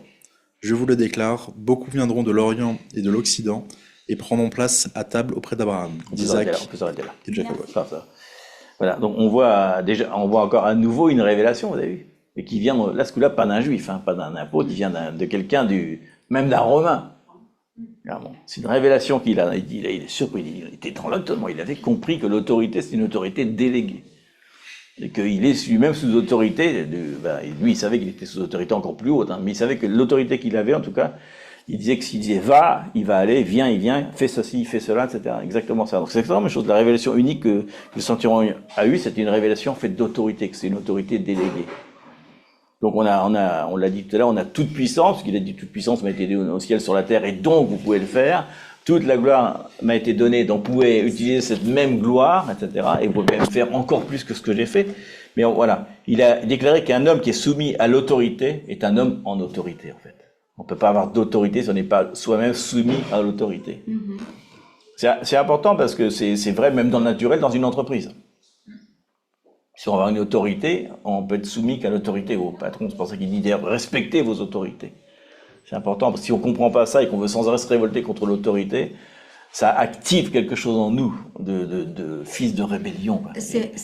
Je vous le déclare, beaucoup viendront de l'Orient et de l'Occident et prendront place à table auprès d'Abraham, On d'Isaac peut s'arrêter là. et de Jacob. Ça. Voilà, donc on voit encore à nouveau une révélation, vous avez vu, et qui vient, là, ce coup-là, pas d'un juif, hein, pas d'un apôtre, il vient de quelqu'un, même d'un romain. Clairement. C'est une révélation qu'il a, il est surpris, il était dans l'autorité, il avait compris que l'autorité, c'est une autorité déléguée. Et qu'il est lui-même sous autorité, lui, il savait qu'il était sous autorité encore plus haute, hein, mais il savait que l'autorité qu'il avait, en tout cas, il disait que s'il disait va, il va aller, viens, il vient, fais ceci, fais cela, etc. Exactement ça. Donc c'est exactement la même chose. La révélation unique que le centurion a eue, c'était une révélation faite d'autorité, que c'est une autorité déléguée. Donc on l'a dit tout à l'heure, on a toute puissance, parce qu'il a dit toute puissance m'a été donnée au ciel, sur la terre, et donc vous pouvez le faire. Toute la gloire m'a été donnée, donc vous pouvez utiliser cette même gloire, etc. Et vous pouvez même faire encore plus que ce que j'ai fait. Mais voilà, il a déclaré qu'un homme qui est soumis à l'autorité est un homme en autorité, en fait. On ne peut pas avoir d'autorité si on n'est pas soi-même soumis à l'autorité. C'est important parce que c'est vrai même dans le naturel, dans une entreprise. Si on va avoir une autorité, on peut être soumis qu'à l'autorité au patron. C'est pour ça qu'il dit d'ailleurs respectez vos autorités. C'est important parce que si on ne comprend pas ça et qu'on veut sans arrêt se révolter contre l'autorité, ça active quelque chose en nous de fils de rébellion.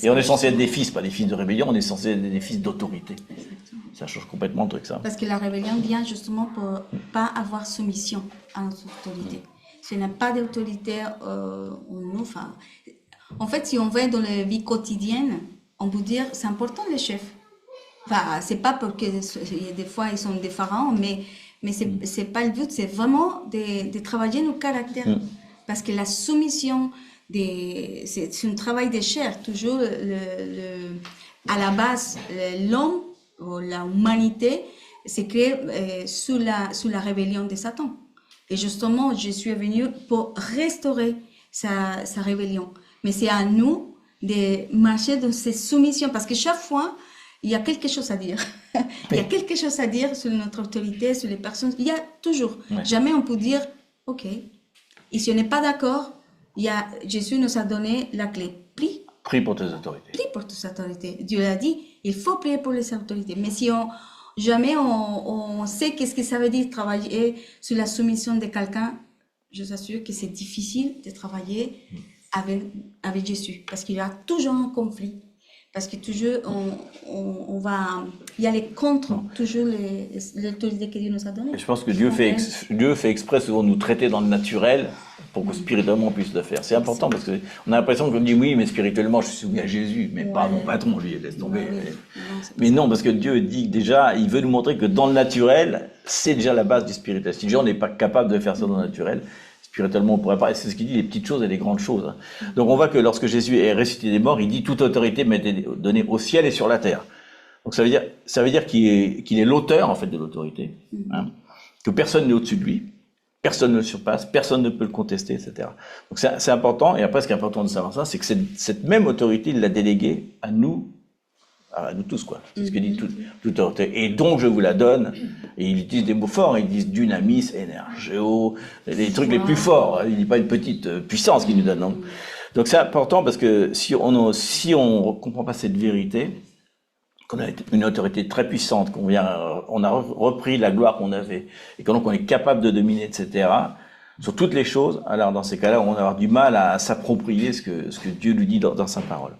Et on est censé être des fils, pas des fils de rébellion, on est censé être des fils d'autorité. Ça change complètement le truc, ça. Parce que la rébellion vient justement pour pas avoir soumission à notre autorité. Si on n'a pas d'autorité en nous, en fait, si on va dans la vie quotidienne, on peut dire c'est important les chefs. Enfin, c'est pas parce que des fois ils sont des pharaons, mais c'est pas le but, c'est vraiment de travailler nos caractères. Parce que la soumission, c'est un travail de chair. Toujours, à la base, l'homme, ou l'humanité, s'est créé sous la rébellion de Satan. Et justement, je suis venu pour restaurer sa rébellion. Mais c'est à nous de marcher dans cette soumission, parce que chaque fois, il y a quelque chose à dire. Il y a quelque chose à dire sur notre autorité, sur les personnes. Il y a toujours. Jamais on peut dire, OK. Et si on n'est pas d'accord, Jésus nous a donné la clé. Prie pour tes autorités. Prie pour tes autorités. Dieu a dit, il faut prier pour les autorités. Mais si jamais on sait qu'est-ce que ça veut dire travailler sur la soumission de quelqu'un, je vous assure que c'est difficile de travailler avec Jésus. Parce qu'il y a toujours un conflit. Parce que toujours, il y a les contre, toujours l'autorité que Dieu nous a donnée. Je pense que Dieu fait exprès souvent de nous traiter dans le naturel pour que spirituellement on puisse le faire. C'est important parce qu'on a l'impression qu'on dit oui, mais spirituellement je suis soumis à Jésus, mais pas à mon patron, lui, laisse tomber. Mais non, parce que Dieu dit déjà, il veut nous montrer que dans le naturel, c'est déjà la base du spirituel. Si déjà on n'est pas capable de faire ça dans le naturel, spirituellement, on pourrait pas. C'est ce qu'il dit, les petites choses et les grandes choses. Donc on voit que lorsque Jésus est ressuscité des morts, il dit toute autorité m'a été donnée au ciel et sur la terre. Donc ça veut dire qu'il est l'auteur en fait de l'autorité, hein, que personne n'est au-dessus de lui, personne ne le surpasse, personne ne peut le contester, etc. Donc c'est important. Et après, ce qui est important de savoir ça, c'est que cette même autorité, il l'a déléguée à nous tous, quoi. C'est ce que dit toute autorité. Et donc je vous la donne. Et il utilise des mots forts. Il dit dynamis, énergéo, les trucs les plus forts. Il dit pas une petite puissance qu'il nous donne. Non. Donc c'est important parce que si on comprend pas cette vérité, qu'on a une autorité très puissante, on a repris la gloire qu'on avait, et que donc on est capable de dominer, etc., sur toutes les choses, alors dans ces cas-là, on va avoir du mal à s'approprier ce que Dieu nous dit dans sa parole.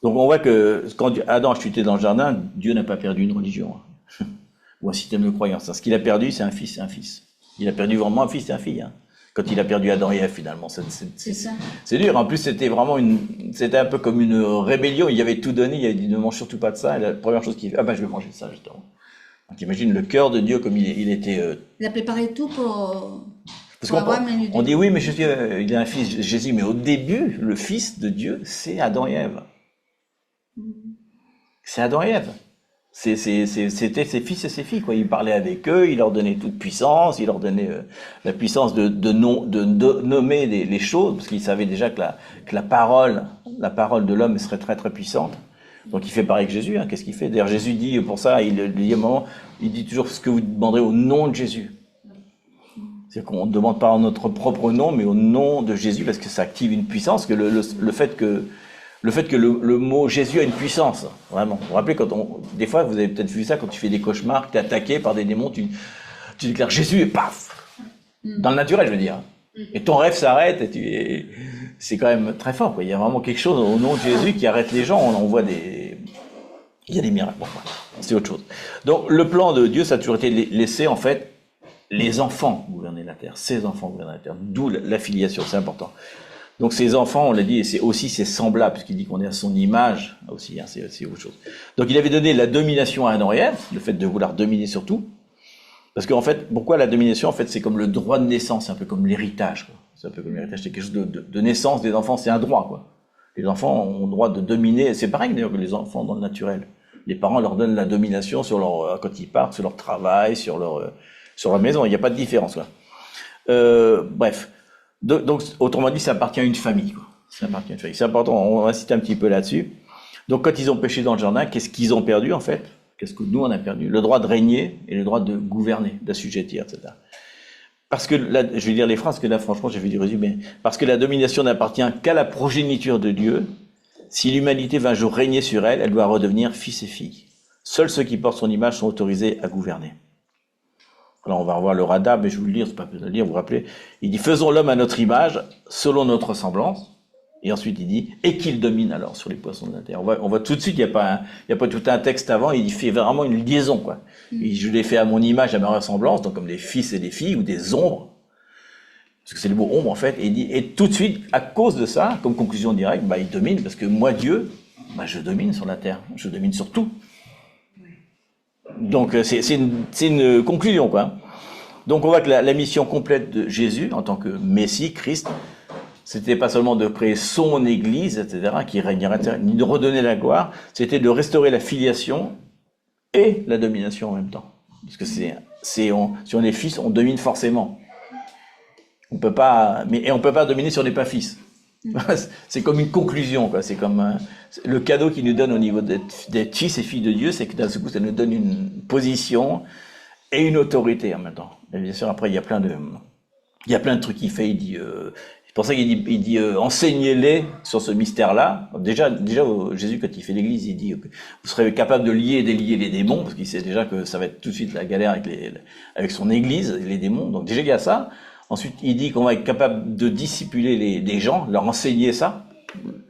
Donc on voit que quand Adam a chuté dans le jardin, Dieu n'a pas perdu une religion, hein, ou un système de croyance. Ce qu'il a perdu, c'est un fils et un fils. Il a perdu vraiment un fils et un fille, hein. Quand il a perdu Adam et Ève, finalement. C'est dur. En plus, c'était un peu comme une rébellion. Il avait tout donné. Il avait dit, ne mange surtout pas de ça. Et la première chose qu'il fait, je vais manger de ça, justement. Donc, imagine le cœur de Dieu comme il était. Il a préparé tout pour avoir on dit, oui, mais il a un fils, Jésus. Mais au début, le fils de Dieu, c'est Adam et Ève. C'est Adam et Ève. C'était ses fils et ses filles, quoi. Il parlait avec eux, il leur donnait toute puissance, il leur donnait la puissance de nommer les choses, parce qu'il savait déjà que la parole de l'homme serait très très puissante. Donc il fait pareil que Jésus, hein. Qu'est-ce qu'il fait? D'ailleurs Jésus dit pour ça, il dit à un moment, il dit toujours ce que vous demanderez au nom de Jésus. C'est-à-dire qu'on ne demande pas en notre propre nom, mais au nom de Jésus, parce que ça active une puissance, que le fait que le fait que le mot Jésus a une puissance, vraiment. Vous vous rappelez, des fois, vous avez peut-être vu ça, quand tu fais des cauchemars, tu es attaqué par des démons, tu déclares Jésus et paf! Dans le naturel, je veux dire. Et ton rêve s'arrête, et c'est quand même très fort, quoi. Il y a vraiment quelque chose au nom de Jésus qui arrête les gens. On voit il y a des miracles. Bon, c'est autre chose. Donc, le plan de Dieu, ça a toujours été de laisser, en fait, les enfants gouverner la terre, ses enfants gouverner la terre. D'où la filiation, c'est important. Donc, ces enfants, on l'a dit, c'est semblable, puisqu'il dit qu'on est à son image, aussi, hein, c'est autre chose. Donc, il avait donné la domination à Adam et Ève, le fait de vouloir dominer sur tout. Parce qu'en fait, pourquoi la domination? En fait, c'est comme le droit de naissance, c'est un peu comme l'héritage, quoi. C'est un peu comme l'héritage, c'est quelque chose de naissance des enfants, c'est un droit, quoi. Les enfants ont le droit de dominer, c'est pareil d'ailleurs que les enfants dans le naturel. Les parents leur donnent la domination quand ils partent, sur leur travail, sur leur maison, il n'y a pas de différence, quoi. Bref. Donc, autrement dit, ça appartient à une famille, quoi. Ça appartient à une famille. C'est important, on va citer un petit peu là-dessus. Donc, quand ils ont péché dans le jardin, qu'est-ce qu'ils ont perdu, en fait? Qu'est-ce que nous, on a perdu? Le droit de régner et le droit de gouverner, d'assujettir, etc. Parce que, là, je vais lire les phrases, que là, franchement, j'ai fait du résumé. Parce que la domination n'appartient qu'à la progéniture de Dieu. Si l'humanité va un jour régner sur elle, elle doit redevenir fils et filles. Seuls ceux qui portent son image sont autorisés à gouverner. Alors, on va revoir le radar, mais je vais vous le lire, c'est pas besoin de le lire, vous vous rappelez. Il dit, faisons l'homme à notre image, selon notre ressemblance. Et ensuite, il dit, et qu'il domine alors sur les poissons de la terre. On voit tout de suite, il n'y a pas tout un texte avant, il fait vraiment une liaison, quoi. Je l'ai fait à mon image, à ma ressemblance, donc comme des fils et des filles, ou des ombres. Parce que c'est le mot ombre, en fait. Et il dit, et tout de suite, à cause de ça, comme conclusion directe, il domine, parce que moi, Dieu, je domine sur la terre. Je domine sur tout. Donc, c'est une conclusion, quoi. Donc, on voit que la mission complète de Jésus, en tant que Messie, Christ, c'était pas seulement de créer son Église, etc., qui régnerait, ni de redonner la gloire, c'était de restaurer la filiation et la domination en même temps. Parce que si on est fils, on domine forcément. On peut pas dominer si on n'est pas fils. C'est comme une conclusion, quoi. C'est comme le cadeau qu'il nous donne au niveau d'être fils et filles de Dieu, c'est que d'un seul coup, ça nous donne une position et une autorité en même temps. Et bien sûr, après, il y a plein de trucs qu'il fait. Il dit, c'est pour ça qu'il dit enseignez-les sur ce mystère-là. Déjà, Jésus, quand il fait l'Église, il dit vous serez capable de lier et délier les démons, parce qu'il sait déjà que ça va être tout de suite la galère avec son Église, les démons. Donc déjà, il y a ça. Ensuite, il dit qu'on va être capable de discipuler les gens, leur enseigner ça,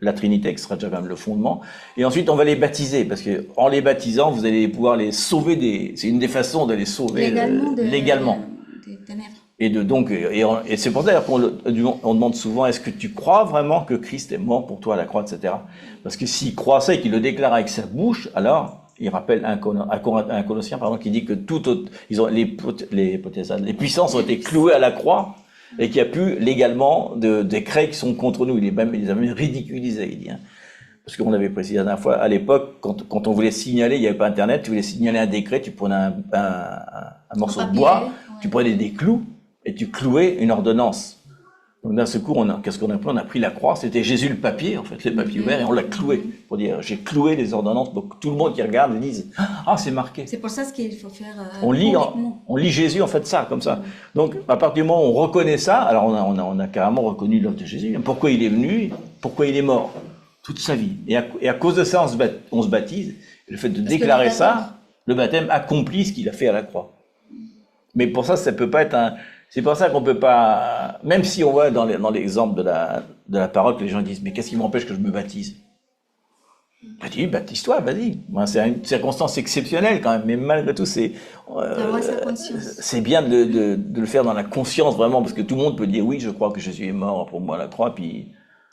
la Trinité, qui sera déjà quand même le fondement. Et ensuite, on va les baptiser, parce que en les baptisant, vous allez pouvoir les sauver c'est une des façons de les sauver légalement. Des ténèbres. Et c'est pour ça qu'on demande souvent, est-ce que tu crois vraiment que Christ est mort pour toi à la croix, etc. Parce que s'il croit ça et qu'il le déclare avec sa bouche, alors il rappelle un Colossien, qui dit que les puissances ont été clouées à la croix et qu'il n'y a plus légalement de décrets qui sont contre nous. Il les a même ridiculisés, il dit. Hein. Parce qu'on avait précisé la dernière fois, à l'époque, quand on voulait signaler, il n'y avait pas Internet, tu voulais signaler un décret, tu prenais un morceau de bois, tu prenais des clous et tu clouais une ordonnance. Donc d'un seul coup, qu'est-ce qu'on a pris? On a pris la croix, c'était Jésus le papier, en fait, le papier ouvert, et on l'a cloué. Pour dire, j'ai cloué les ordonnances pour que tout le monde qui regarde dise, ah, c'est marqué. C'est pour ça qu'il faut faire. On lit Jésus, en fait, ça, comme ça. Donc, à partir du moment où on reconnaît ça, alors on a carrément reconnu l'œuvre de Jésus. Pourquoi il est venu? Pourquoi il est mort? Toute sa vie. Et à cause de ça, on se baptise. Et le fait de déclarer ça, le baptême accomplit ce qu'il a fait à la croix. Mais pour ça peut pas être c'est pour ça qu'on peut pas, même si on voit dans l'exemple de la parole que les gens disent, mais qu'est-ce qui m'empêche que je me baptise? Dis, baptise-toi, vas-y. C'est une circonstance exceptionnelle quand même, mais malgré tout, c'est bien de le faire dans la conscience vraiment, parce que tout le monde peut dire, oui, je crois que Jésus est mort pour moi à la croix, puis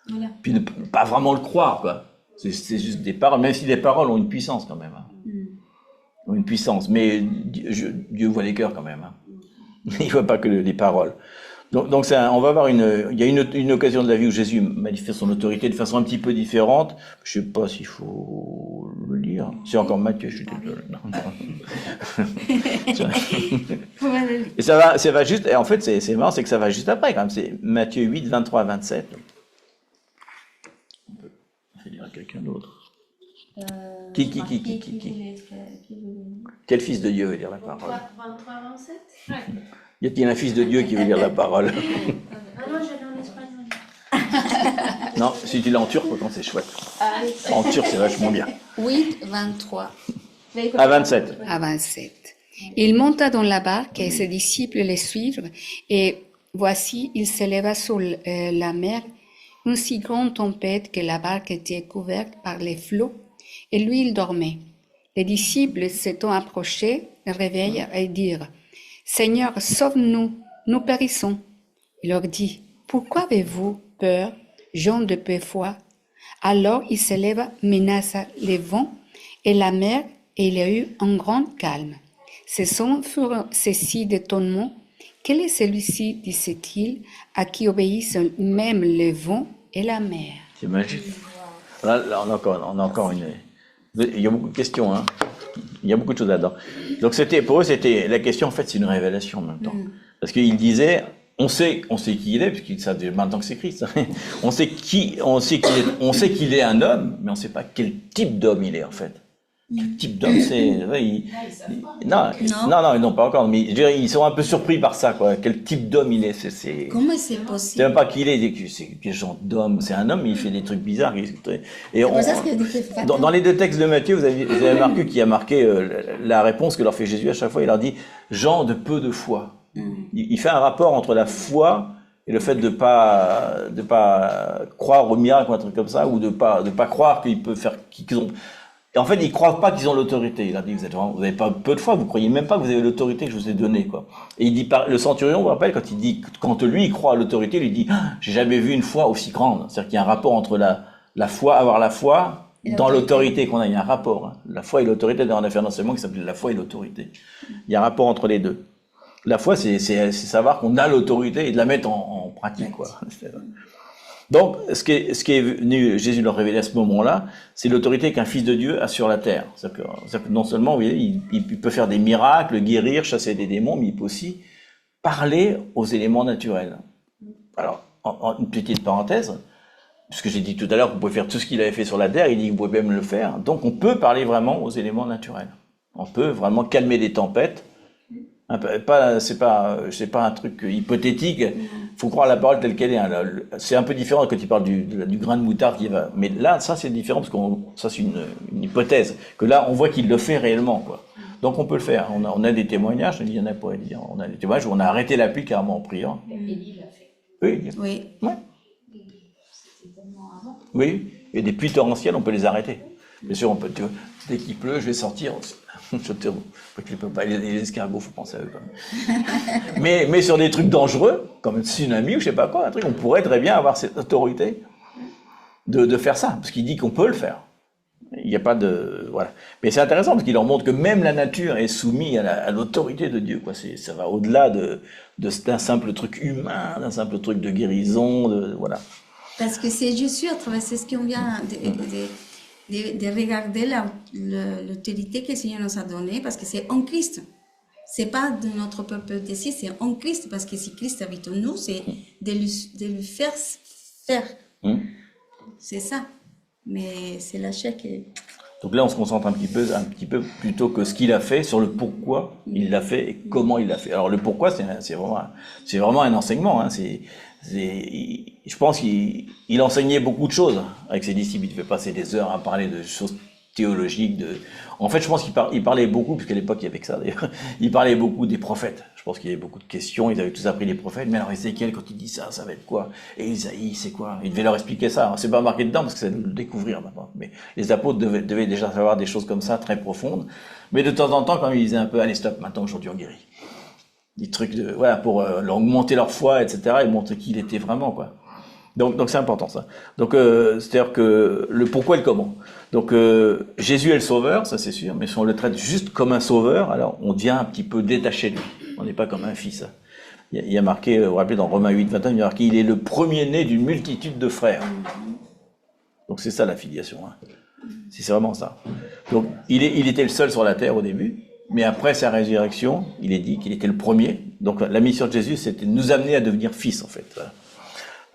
ne pas vraiment le croire, quoi. C'est juste des paroles, même si les paroles ont une puissance quand même. Hein. Ont une puissance, mais Dieu voit les cœurs quand même. Hein. Il ne voit pas que les paroles. Donc on va avoir il y a une occasion de la vie où Jésus manifeste son autorité de façon un petit peu différente. Je ne sais pas s'il faut le lire. C'est encore Matthieu, je suis désolé. Et ça va juste, et en fait, c'est marrant, c'est que ça va juste après quand même. C'est Matthieu 8, 23 à 27. On peut lire à quelqu'un d'autre. Qui Quel fils de Dieu veut dire la parole? 23, 27. Ouais. Y a-t-il un fils de Dieu qui veut dire la parole? Ah non, j'allais en espagnol. Non, si tu l'as en turc, pourtant c'est chouette. En turc, c'est vachement bien. 8, 23. À 27. À 27. Il monta dans la barque et ses disciples les suivirent, et voici, il s'éleva sur la mer une si grande tempête que la barque était couverte par les flots, et lui, il dormait. Les disciples s'étant approchés, le réveillèrent et dirent, « Seigneur, sauve-nous, nous périssons. » Il leur dit, « Pourquoi avez-vous peur, gens de peu foi ?» Alors il se leva, menaça les vents et la mer, et il y a eu un grand calme. Ces hommes furent saisis d'étonnement. Quel est celui-ci, disait-il, à qui obéissent même les vents et la mer? C'est magique. Là, on a encore une... Il y a beaucoup de questions, hein. Il y a beaucoup de choses là-dedans. Donc pour eux, la question, en fait, c'est une révélation en même temps. Parce qu'ils disaient, on sait qui il est, puisqu'ils savent déjà maintenant que c'est Christ. On sait qu'il est un homme, mais on ne sait pas quel type d'homme il est, en fait. Quel type d'homme c'est? Non, pas encore. Mais je dirais, ils sont un peu surpris par ça, quoi. Quel type d'homme il est? Comment c'est C'est possible? même pas qu'il est, c'est quel genre d'homme. C'est un homme, mais il fait des trucs bizarres. Et pour ça qu'il y a des faits dans les deux textes de Matthieu, vous avez remarqué qu'il a marqué la réponse que leur fait Jésus à chaque fois. Il leur dit gens de peu de foi. Il fait un rapport entre la foi et le fait de pas croire au miracle ou un truc comme ça, ou de pas croire qu'ils peuvent faire qu'ils ont. Et en fait, ils croient pas qu'ils ont l'autorité. Il a dit, vous avez pas peu de foi, vous croyez même pas que vous avez l'autorité que je vous ai donnée, quoi. Et il dit, le centurion, vous rappelle, quand lui, il croit à l'autorité, il lui dit, j'ai jamais vu une foi aussi grande. C'est-à-dire qu'il y a un rapport entre la foi, avoir la foi, dans l'autorité qu'on a. Il y a un rapport, hein. La foi et l'autorité, dans un affaire d'enseignement qui s'appelle la foi et l'autorité. Il y a un rapport entre les deux. La foi, c'est savoir qu'on a l'autorité et de la mettre en pratique, quoi. Donc, ce qui est venu Jésus leur révéler à ce moment-là, c'est l'autorité qu'un fils de Dieu a sur la terre. C'est-à-dire que non seulement, vous voyez, il peut faire des miracles, guérir, chasser des démons, mais il peut aussi parler aux éléments naturels. Alors, une petite parenthèse, puisque j'ai dit tout à l'heure qu'on pouvait faire tout ce qu'il avait fait sur la terre, il dit que vous pouvez même le faire. Donc, on peut parler vraiment aux éléments naturels. On peut vraiment calmer des tempêtes. C'est pas un truc hypothétique. Faut croire la parole telle qu'elle est. C'est un peu différent quand il parle du grain de moutarde qui va. Mais là, ça c'est différent parce que ça c'est une hypothèse. Que là, on voit qu'il le fait réellement, quoi. Donc on peut le faire. On a des témoignages. Il y en a pour dire. On a des témoignages où on a arrêté la pluie carrément en priant. Élie l'a fait. Oui. Oui. Ouais. C'était tellement avant. Oui. Et des pluies torrentielles, on peut les arrêter. Bien sûr, on peut. Dès qu'il pleut, je vais sortir. Les escargots, faut penser à eux quand même. mais sur des trucs dangereux, comme un tsunami ou je sais pas quoi, un truc, on pourrait très bien avoir cette autorité de faire ça, parce qu'il dit qu'on peut le faire. Il n'y a pas de... Voilà. Mais c'est intéressant, parce qu'il leur montre que même la nature est soumise à l'autorité de Dieu, quoi. Ça va au-delà d'un simple truc humain, d'un simple truc de guérison, voilà. Parce que c'est juste à travers ce qu'on vient de regarder l'autorité que le Seigneur nous a donnée, parce que c'est en Christ. C'est pas de notre peuple d'ici, c'est en Christ, parce que si Christ habite en nous, c'est de lui faire faire. C'est ça. Mais c'est la chair qui... Donc là, on se concentre un petit peu plutôt que ce qu'il a fait sur le pourquoi il l'a fait et comment il l'a fait. Alors le pourquoi, c'est vraiment un enseignement, hein. Je pense qu'il enseignait beaucoup de choses avec ses disciples. Il devait passer des heures à parler de choses théologiques. En fait, je pense qu'il parlait beaucoup, puisqu'à l'époque il y avait que ça d'ailleurs, il parlait beaucoup des prophètes. Je pense qu'il y avait beaucoup de questions, ils avaient tous appris les prophètes. Mais alors Ézéchiel, quand il dit ça va être quoi? Et Isaïe, c'est quoi? Il devait leur expliquer ça. C'est pas marqué dedans parce que c'est de le découvrir maintenant. Mais les apôtres devaient déjà savoir des choses comme ça, très profondes. Mais de temps en temps, quand ils disaient un peu, allez stop, maintenant aujourd'hui on guérit. Des trucs pour leur augmenter leur foi, etc. et montrer qui il était vraiment, quoi. Donc c'est important ça. Donc c'est-à-dire que le pourquoi et le comment. Donc Jésus est le sauveur, ça c'est sûr, mais si on le traite juste comme un sauveur, alors on devient un petit peu détaché de lui. On n'est pas comme un fils. Il y a marqué, vous vous rappelez dans Romains 8, 21, il y a marqué il est le premier-né d'une multitude de frères. Donc c'est ça la filiation, hein. C'est vraiment ça. Donc il était le seul sur la terre au début. Mais après sa résurrection, il est dit qu'il était le premier. Donc la mission de Jésus, c'était de nous amener à devenir fils, en fait. Voilà.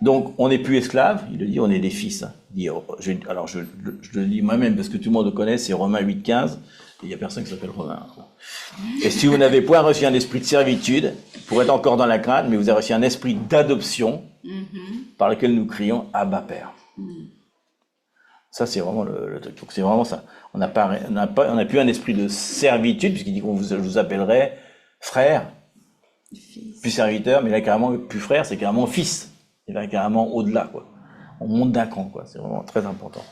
Donc on n'est plus esclaves, il le dit, on est des fils. Il dit, alors je le dis moi-même parce que tout le monde le connaît, c'est Romains 8, 15. Il n'y a personne qui s'appelle Romain. Et si vous n'avez point reçu un esprit de servitude, pour être encore dans la crainte, mais vous avez reçu un esprit d'adoption, par lequel nous crions Abba Père. Ça, c'est vraiment le truc. Donc, c'est vraiment ça. On n'a plus un esprit de servitude, puisqu'il dit je vous appellerai frère, plus serviteur, mais là, carrément, plus frère, c'est carrément fils. Il va carrément au-delà, quoi. On monte d'un cran, quoi. C'est vraiment très important.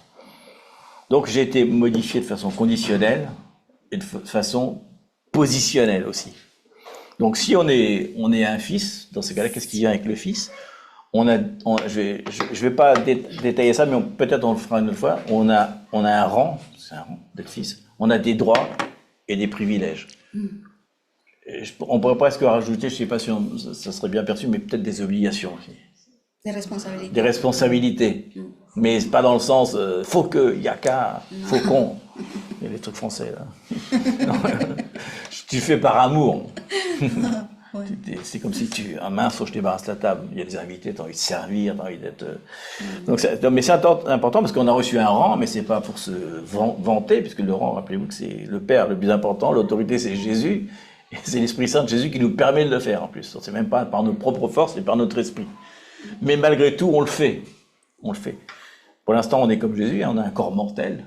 Donc, j'ai été modifié de façon conditionnelle et de façon positionnelle aussi. Donc, si on est un fils, dans ce cas-là, qu'est-ce qui vient avec le fils? Je vais pas détailler ça, mais peut-être on le fera une autre fois. On a un rang, c'est un rang d'être fils. On a des droits et des privilèges. On pourrait presque rajouter, je sais pas si ça serait bien perçu, mais peut-être des obligations aussi. Des responsabilités. Des responsabilités. Mais c'est pas dans le sens, faut que, y a qu'à, faut qu'on. Il y a les trucs français, là. Non, tu fais par amour. Ouais. C'est comme si mince, faut que je débarrasse la table. Il y a des invités, t'as envie de servir, t'as envie d'être. Donc, mais c'est important parce qu'on a reçu un rang, mais c'est pas pour se vanter, puisque le rang, rappelez-vous que c'est le Père le plus important, l'autorité c'est Jésus, et c'est l'Esprit Saint de Jésus qui nous permet de le faire en plus. C'est même pas par nos propres forces, c'est par notre esprit. Mais malgré tout, on le fait. On le fait. Pour l'instant, on est comme Jésus, on a un corps mortel,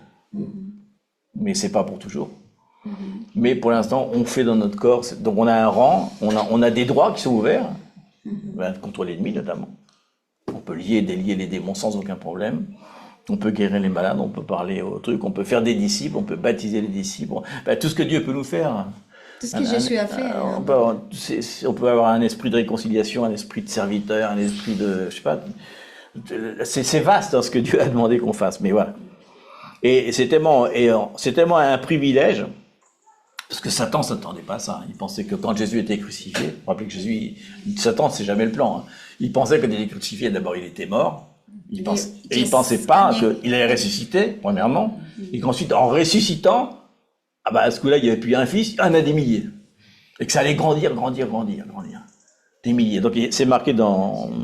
mais c'est pas pour toujours. Mais pour l'instant, on fait dans notre corps. Donc on a un rang, on a des droits qui sont ouverts, contre l'ennemi notamment. On peut délier les démons sans aucun problème. On peut guérir les malades, on peut parler aux trucs, on peut faire des disciples, on peut baptiser les disciples. Tout ce que Dieu peut nous faire. Tout ce que Jésus a fait. On peut avoir un esprit de réconciliation, un esprit de serviteur, un esprit de... Je sais pas. C'est vaste ce que Dieu a demandé qu'on fasse, mais voilà. Et c'est tellement un privilège. Parce que Satan s'attendait pas à ça. Il pensait que quand Jésus était crucifié, vous vous rappelez que Satan, c'est jamais le plan. Il pensait que quand il était crucifié, d'abord il était mort. Il pensait pas qu'il allait ressusciter, premièrement. Et qu'ensuite, en ressuscitant, à ce coup-là, il n'y avait plus un fils, il y en a des milliers. Et que ça allait grandir. Des milliers. Donc c'est marqué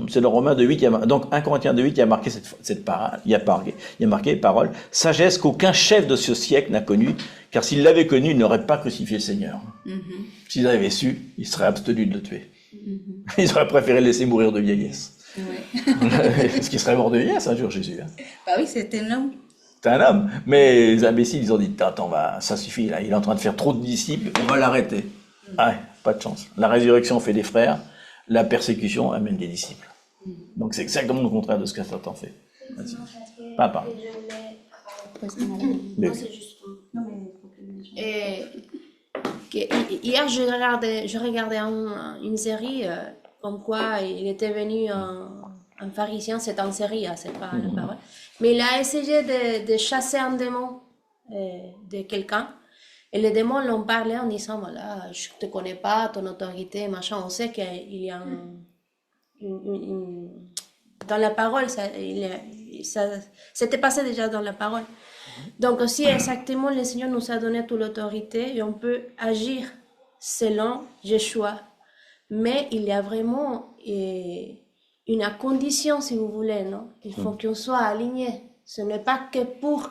c'est dans Romains 2:8, donc 1 Corinthiens 2:8, il y a marqué cette parole, il y a marqué parole, sagesse qu'aucun chef de ce siècle n'a connue, car s'il l'avait connue, il n'aurait pas crucifié le Seigneur. S'il avait su, il serait abstenu de le tuer. Il aurait préféré le laisser mourir de vieillesse. Parce qu'il serait mort de vieillesse un jour, Jésus. Bah oui, c'était un homme. C'est un homme. Mais les imbéciles, ils ont dit, attends, ça suffit, là, il est en train de faire trop de disciples, on va l'arrêter. Ah, pas de chance. La résurrection fait des frères. La persécution amène des disciples. Donc c'est exactement le contraire de ce que Satan fait. Papa. Moi, c'est juste. Et hier, je regardais une série comme quoi il était venu un pharisien, c'est en série, hein, c'est pas une parole. Mais il a essayé de chasser un démon de quelqu'un. Et les démons l'ont parlé en disant, voilà, je ne te connais pas, ton autorité, machin. On sait qu'il y a dans la parole, ça c'était passé déjà dans la parole. Donc aussi, exactement, le Seigneur nous a donné toute l'autorité et on peut agir selon Yeshua. Mais il y a vraiment une condition, si vous voulez, non? Il faut qu'on soit aligné. Ce n'est pas que pour...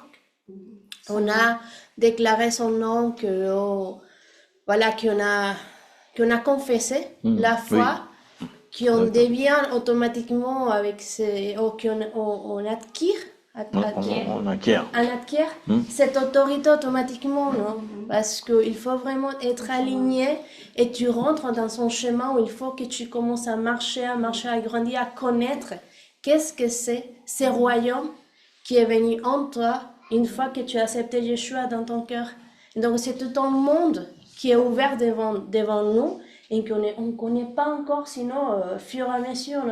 On a déclaré son nom, qu'on a confessé la foi, qu'on devient automatiquement avec on acquiert cette autorité automatiquement, non? Parce qu'il faut vraiment être aligné et tu rentres dans son chemin où il faut que tu commences à marcher, à grandir, à connaître qu'est-ce que c'est ce royaume qui est venu en toi une fois que tu as accepté Yeshua dans ton cœur. Donc c'est tout un monde qui est ouvert devant nous et qu'on ne connaît pas encore, sinon, fur et à mesure,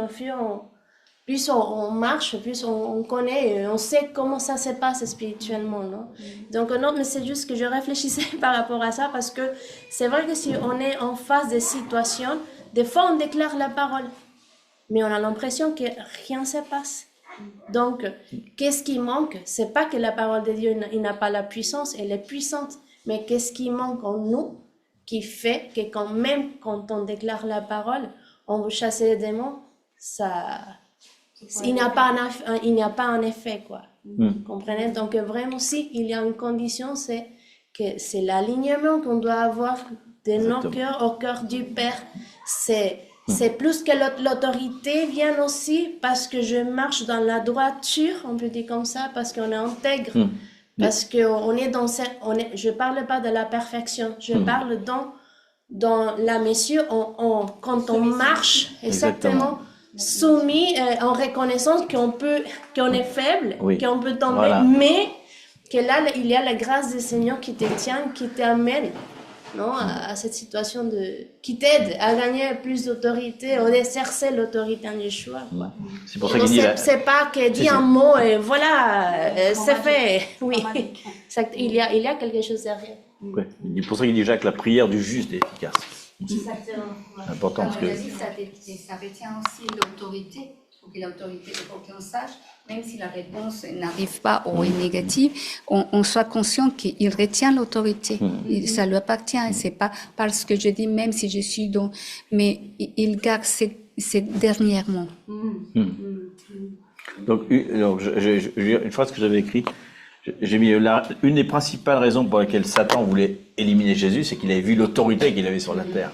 plus on marche, plus on connaît, on sait comment ça se passe spirituellement, non? Donc non, mais c'est juste que je réfléchissais par rapport à ça, parce que c'est vrai que si on est en face des situations, des fois on déclare la parole, mais on a l'impression que rien ne se passe. Donc, qu'est-ce qui manque? C'est pas que la parole de Dieu n'a pas la puissance, elle est puissante, mais qu'est-ce qui manque en nous qui fait que même quand on déclare la parole, on veut chasser les démons, il n'y a pas un effet, quoi. Comprenez? Donc vraiment, si il y a une condition, c'est que c'est l'alignement qu'on doit avoir de nos cœurs au cœur du Père. C'est C'est plus que l'autorité vient aussi parce que je marche dans la droiture, on peut dire comme ça, parce qu'on est intègre. Parce qu'on est dans cette... je parle pas de la perfection, je parle dans la mesure, quand on marche, exactement, soumis, en reconnaissance qu'on est faible, qu'on peut tomber, mais que là, il y a la grâce du Seigneur qui te tient, qui t'amène, non, à cette situation qui t'aide à gagner plus d'autorité, à exercer l'autorité en Yeshua. C'est pour ça qu'il dit... C'est pas que dit un mot et voilà, c'est fait. Oui, il y a quelque chose derrière. Ouais. C'est pour ça qu'il dit Jacques, la prière du juste est efficace. Exactement. C'est important parce que... Ça retient aussi l'autorité. Il faut que l'autorité, pour qu'on sache, même si la réponse n'arrive pas ou est négative, on soit conscient qu'il retient l'autorité. Ça lui appartient. C'est pas parce que je dis, même si je suis dans... Mais il garde ces derniers mots. Donc, une phrase que j'avais écrite, j'ai mis là, une des principales raisons pour lesquelles Satan voulait éliminer Jésus, c'est qu'il avait vu l'autorité qu'il avait sur la terre.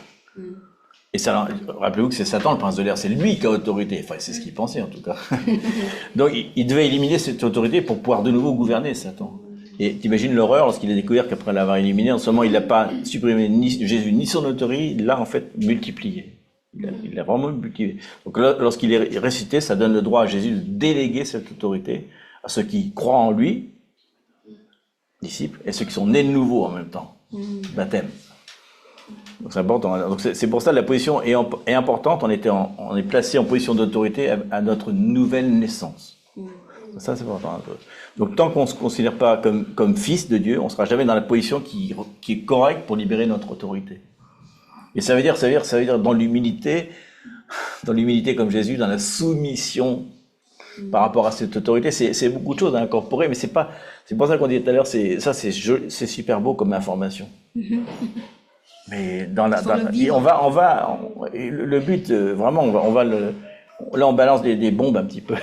Et ça, rappelez-vous que c'est Satan, le prince de l'air, c'est lui qui a autorité. Enfin, c'est ce qu'il pensait en tout cas. Donc, il devait éliminer cette autorité pour pouvoir de nouveau gouverner Satan. Et t'imagines l'horreur lorsqu'il a découvert qu'après l'avoir éliminé, non seulement il n'a pas supprimé Jésus ni son autorité, il l'a en fait multiplié. Il l'a vraiment multiplié. Donc là, lorsqu'il est ressuscité, ça donne le droit à Jésus de déléguer cette autorité à ceux qui croient en lui, disciples, et ceux qui sont nés de nouveau en même temps. Baptême. Donc c'est important. Donc c'est pour ça que la position est importante. On est placé en position d'autorité à notre nouvelle naissance. Ça c'est important. Donc tant qu'on ne se considère pas comme fils de Dieu, on ne sera jamais dans la position qui est correcte pour libérer notre autorité. Et ça veut dire dans l'humilité comme Jésus, dans la soumission par rapport à cette autorité, c'est beaucoup de choses à incorporer, mais c'est pour ça qu'on dit tout à l'heure, c'est super beau comme information. Mais le but, vraiment, là on balance des bombes un petit peu.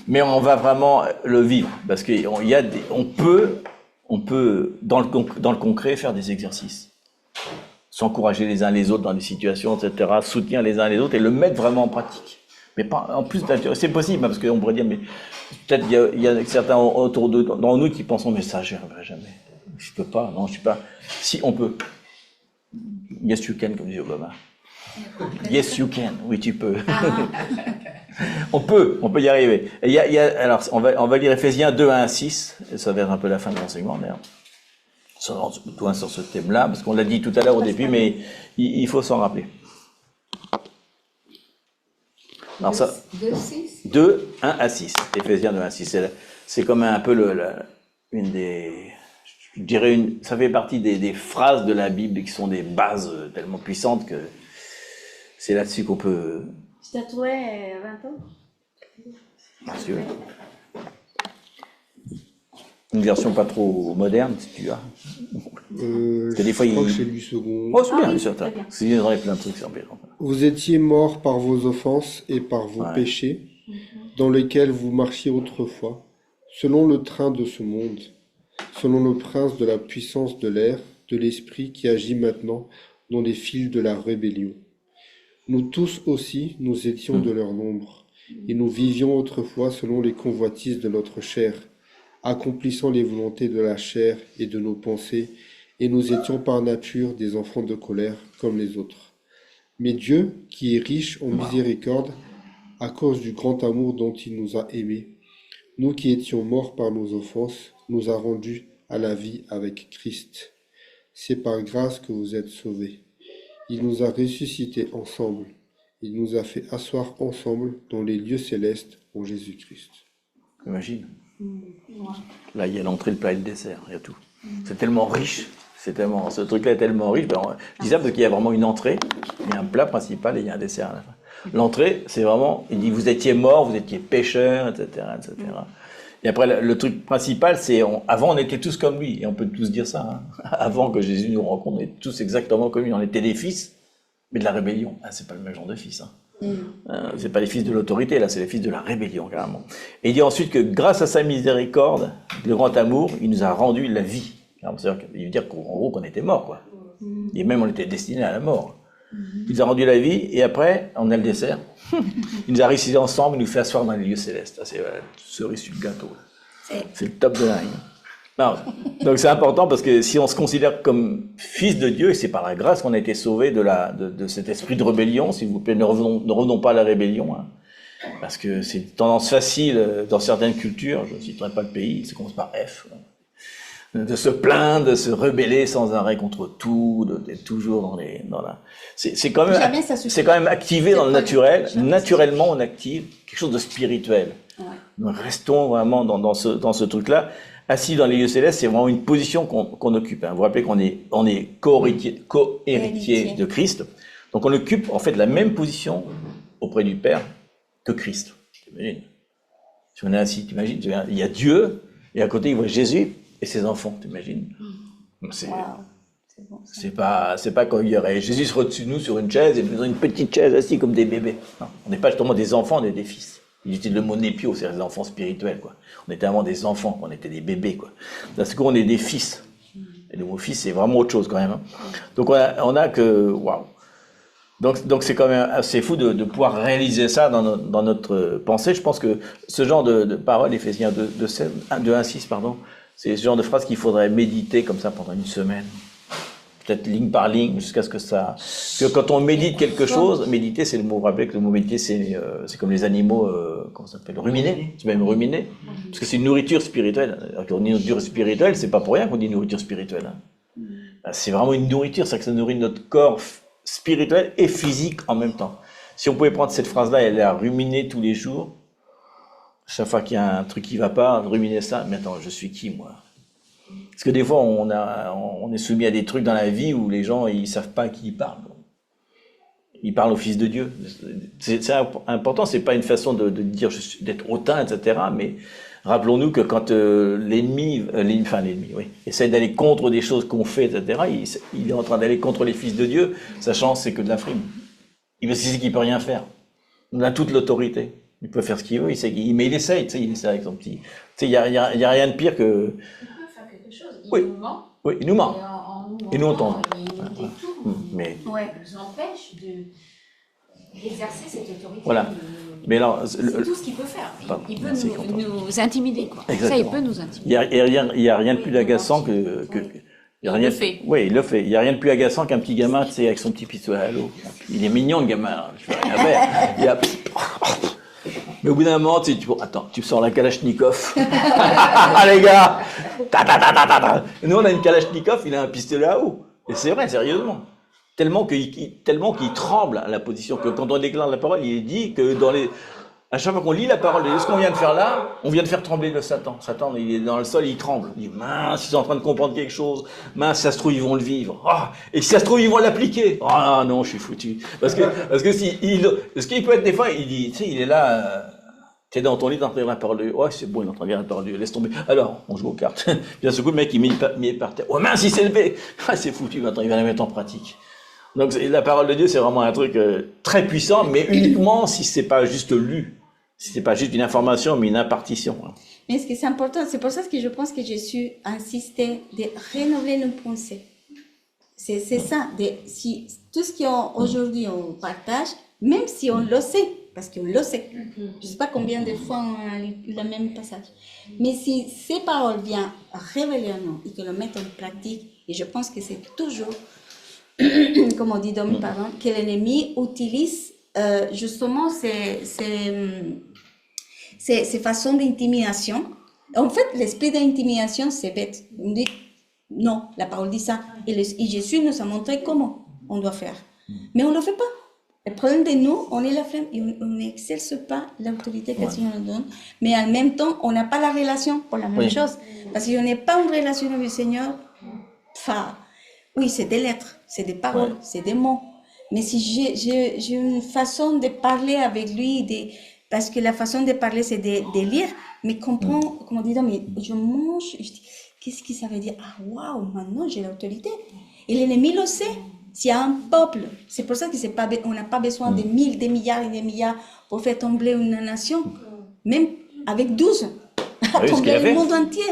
Mais on va vraiment le vivre, parce qu'on peut, dans le concret, faire des exercices. S'encourager les uns les autres dans des situations, etc., soutenir les uns les autres et le mettre vraiment en pratique. Mais pas, en plus, c'est possible, parce qu'on pourrait dire, mais peut-être il y a certains autour dans nous qui pensent, mais ça, j'y arriverai jamais. Je peux pas, non, je suis pas. Si, on peut. Yes, you can, comme dit Obama. Yes, you can. Oui, tu peux. on peut y arriver. Alors, on va lire Ephésiens 2, 1 à 6, et ça va être un peu la fin de l'enseignement, d'ailleurs. Sur ce thème-là, parce qu'on l'a dit tout à l'heure au début, mais il faut s'en rappeler. Alors ça, 2, 1 à 6, Ephésiens 2, 1 à 6, c'est comme un peu une des... Je dirais ça fait partie des phrases de la Bible qui sont des bases tellement puissantes que c'est là-dessus qu'on peut... Tu t'as trouvé 20 ans? Bien sûr. Une version pas trop moderne, si tu as. Je crois que c'est lui second. Oh, c'est bien, certain. C'est dans les plein de trucs, c'est embêtant. Vous étiez morts par vos offenses et par vos péchés, dans lesquels vous marchiez autrefois, selon le train de ce monde, selon le prince de la puissance de l'air, de l'esprit qui agit maintenant dans les fils de la rébellion. Nous tous aussi, nous étions de leur nombre, et nous vivions autrefois selon les convoitises de notre chair, accomplissant les volontés de la chair et de nos pensées, et nous étions par nature des enfants de colère comme les autres. Mais Dieu, qui est riche en miséricorde, à cause du grand amour dont il nous a aimés, nous qui étions morts par nos offenses, nous a rendus à la vie avec Christ. C'est par grâce que vous êtes sauvés. Il nous a ressuscités ensemble. Il nous a fait asseoir ensemble dans les lieux célestes en Jésus-Christ. Imagine. Là, il y a l'entrée, le plat et le dessert, il y a tout. C'est tellement riche, ce truc-là est tellement riche. Je dis ça parce qu'il y a vraiment une entrée, il y a un plat principal et il y a un dessert à la fin. L'entrée, c'est vraiment, il dit, vous étiez morts, vous étiez pécheurs, etc., etc. Et après, le truc principal, c'est, avant, on était tous comme lui, et on peut tous dire ça, hein. Avant que Jésus nous rencontre, on était tous exactement comme lui. On était des fils, mais de la rébellion. Ah, c'est pas le même genre de fils, hein. C'est pas les fils de l'autorité, là, c'est les fils de la rébellion, carrément. Et il dit ensuite que grâce à sa miséricorde, le grand amour, il nous a rendu la vie. Il veut dire qu'en gros, qu'on était mort, quoi. Et même on était destiné à la mort. Il nous a rendu la vie, et après, on a le dessert. Il nous a réussi ensemble, il nous fait asseoir dans les lieux célestes. Ça, c'est cerise sur le gâteau. C'est le top de la ligne. Non. Donc c'est important parce que si on se considère comme fils de Dieu, et c'est par la grâce qu'on a été sauvé de cet esprit de rébellion, s'il vous plaît, ne revenons pas à la rébellion, hein, parce que c'est une tendance facile dans certaines cultures, je ne citerai pas le pays, ça commence par F, de se plaindre, de se rebeller sans arrêt contre tout, d'être toujours dans la... C'est quand même activé dans le naturel. Naturellement, on active quelque chose de spirituel. Ouais. Donc, restons vraiment dans ce truc-là. Assis dans les lieux célestes, c'est vraiment une position qu'on occupe. Hein. Vous vous rappelez qu'on est co-héritier de Christ. Donc, on occupe en fait la même position auprès du Père que Christ. T'imagines ? Si on est assis, t'imagines, il y a Dieu, et à côté, il voit Jésus et ses enfants, t'imagines ? C'est pas quand il y aurait Jésus serait au-dessus de nous sur une chaise et nous avons une petite chaise assis comme des bébés. Non, on n'est pas justement des enfants, on est des fils. Il utilise le mot népio, c'est des enfants spirituels, quoi. On était vraiment des enfants, on était des bébés, quoi. Parce qu'on est des fils. Et le mot fils, c'est vraiment autre chose, quand même. Hein. Donc, on a que, waouh. Donc, c'est quand même assez fou de pouvoir réaliser ça dans notre pensée. Je pense que ce genre de paroles, Éphésiens 2:1-6, pardon, c'est ce genre de phrase qu'il faudrait méditer comme ça pendant une semaine. Peut-être ligne par ligne, jusqu'à ce que quand on médite quelque chose, méditer, c'est le mot, vous rappelez que le mot méditer, c'est comme les animaux, comment ça s'appelle, ruminer, c'est même ruminer, parce que c'est une nourriture spirituelle. Alors qu'on dit nourriture spirituelle, c'est pas pour rien qu'on dit nourriture spirituelle. Hein. C'est vraiment une nourriture, c'est que ça nourrit notre corps spirituel et physique en même temps. Si on pouvait prendre cette phrase-là et la ruminer tous les jours, chaque fois qu'il y a un truc qui va pas, ruminer ça, mais attends, je suis qui, moi? Parce que des fois, on est soumis à des trucs dans la vie où les gens, ils savent pas à qui ils parlent. Ils parlent au Fils de Dieu. C'est important, c'est pas une façon de dire d'être hautain, etc. Mais rappelons-nous que quand l'ennemi, oui, essaie d'aller contre des choses qu'on fait, etc., il est en train d'aller contre les fils de Dieu, sachant que c'est que de la frime. Il sait qu'il peut rien faire. On a toute l'autorité. Il peut faire ce qu'il veut, mais il essaye, tu sais, il essaie avec son petit... Tu sais, il y a rien de pire que... Il nous ment. Oui, il nous ment. Et nous, on tombe. Il nous détourne. Mais... Il nous empêche d'exercer cette autorité. Voilà. Mais alors, c'est tout ce qu'il peut faire. Il peut nous intimider, quoi. Exactement. Ça, il peut nous intimider. Il y a rien de plus agaçant que il le fait. Oui, il le fait. Il n'y a rien de plus agaçant qu'un petit gamin, tu sais, avec son petit pistolet à l'eau. Il est mignon, le gamin. Je fais rien faire. Mais au bout d'un moment, tu sors la Kalachnikov. Ah, les gars! Nous, on a une Kalachnikov, il a un pistolet à eau. Et c'est vrai, sérieusement. Tellement qu'il tremble à la position que quand on déclare la parole, il est dit que à chaque fois qu'on lit la parole de ce qu'on vient de faire là, on vient de faire trembler le Satan. Satan, il est dans le sol, il tremble. Il dit, mince, ils sont en train de comprendre quelque chose. Mince, si ça se trouve, ils vont le vivre. Oh, et si ça se trouve, ils vont l'appliquer. Ah non, je suis foutu. Parce que ce qu'il peut être des fois, il dit, tu sais, il est là, t'es dans ton lit, d'entendre la parole de Dieu. Ouais, c'est bon, il entend bien la parole de Dieu, laisse tomber. Alors, on joue aux cartes. Puis à ce coup, le mec, il met par terre. Oh mince, il s'est levé. Ah, c'est foutu, maintenant, il va la mettre en pratique. Donc, la parole de Dieu, c'est vraiment un truc très puissant, mais uniquement si c'est pas juste lu. Si c'est pas juste une information, mais une impartition. Mais ce qui est important, c'est pour ça que je pense que Jésus insistait de renouveler nos pensées. C'est ça, si tout ce qu'aujourd'hui on partage, même si on le sait, parce qu'on le sait. Je ne sais pas combien de fois on a lu le même passage. Mais si ces paroles viennent révéler en nous et que le mettent en pratique, et je pense que c'est toujours, comme on dit dans mes parents, que l'ennemi utilise justement ces façons d'intimidation. En fait, l'esprit d'intimidation, c'est bête. On dit, non, la parole dit ça. Et Jésus nous a montré comment on doit faire. Mais on ne le fait pas. Le problème de nous, on est la flamme et on n'exerce pas l'autorité que le Seigneur nous donne. Mais en même temps, on n'a pas la relation pour la même chose. Parce qu'on n'est pas en relation avec le Seigneur. Enfin, oui, c'est des lettres, c'est des paroles, c'est des mots. Mais si j'ai une façon de parler avec lui, parce que la façon de parler, c'est de lire, mais comprendre, comme on dit, non, mais je mange, je dis, qu'est-ce que ça veut dire? Ah, waouh, maintenant j'ai l'autorité. Et l'ennemi le sait. S'il y a un peuple, c'est pour ça qu'on n'a pas besoin de des milliards et des milliards pour faire tomber une nation. Même avec 12, à tomber le monde entier.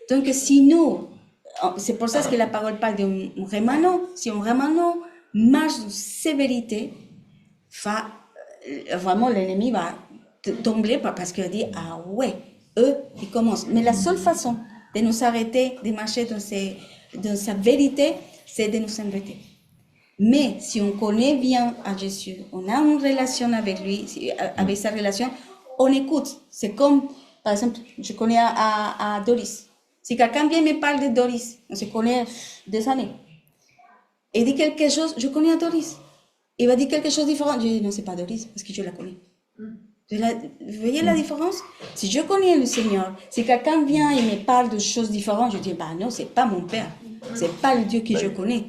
Donc, si nous, c'est pour ça que la parole parle d'un rémanent. Si un rémanent marche dans ces vérités, vraiment l'ennemi va tomber parce qu'il dit, ah ouais, eux, ils commencent. Mais la seule façon de nous arrêter, de marcher dans sa vérité, c'est de nous embêter. Mais si on connaît bien à Jésus, on a une relation avec lui, avec sa relation, on écoute. C'est comme, par exemple, je connais à Doris. Si quelqu'un vient me parle de Doris, on se connaît des années, et dit quelque chose, je connais à Doris. Il va dire quelque chose de différent. Je dis, non, c'est pas Doris, parce que je la connais. Vous voyez la différence? Si je connais le Seigneur, si quelqu'un vient et me parle de choses différentes, je dis, bah non, c'est pas mon Père. C'est pas le Dieu que je connais.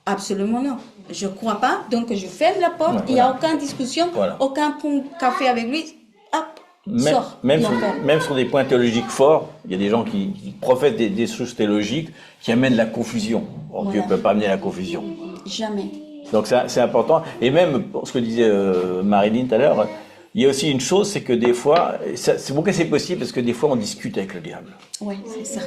Absolument non. Je crois pas, donc je ferme la porte, il n'y a aucune discussion, aucun point de café avec lui, hop, sort. Même sur des points théologiques forts, il y a des gens qui prophètent des choses théologiques qui amènent la confusion. Or, Dieu ne peut pas amener la confusion. Jamais. Donc c'est important. Et même, ce que disait Marilyn tout à l'heure, il y a aussi une chose, c'est que des fois, c'est pourquoi c'est possible, parce que des fois on discute avec le diable. Oui, c'est ça.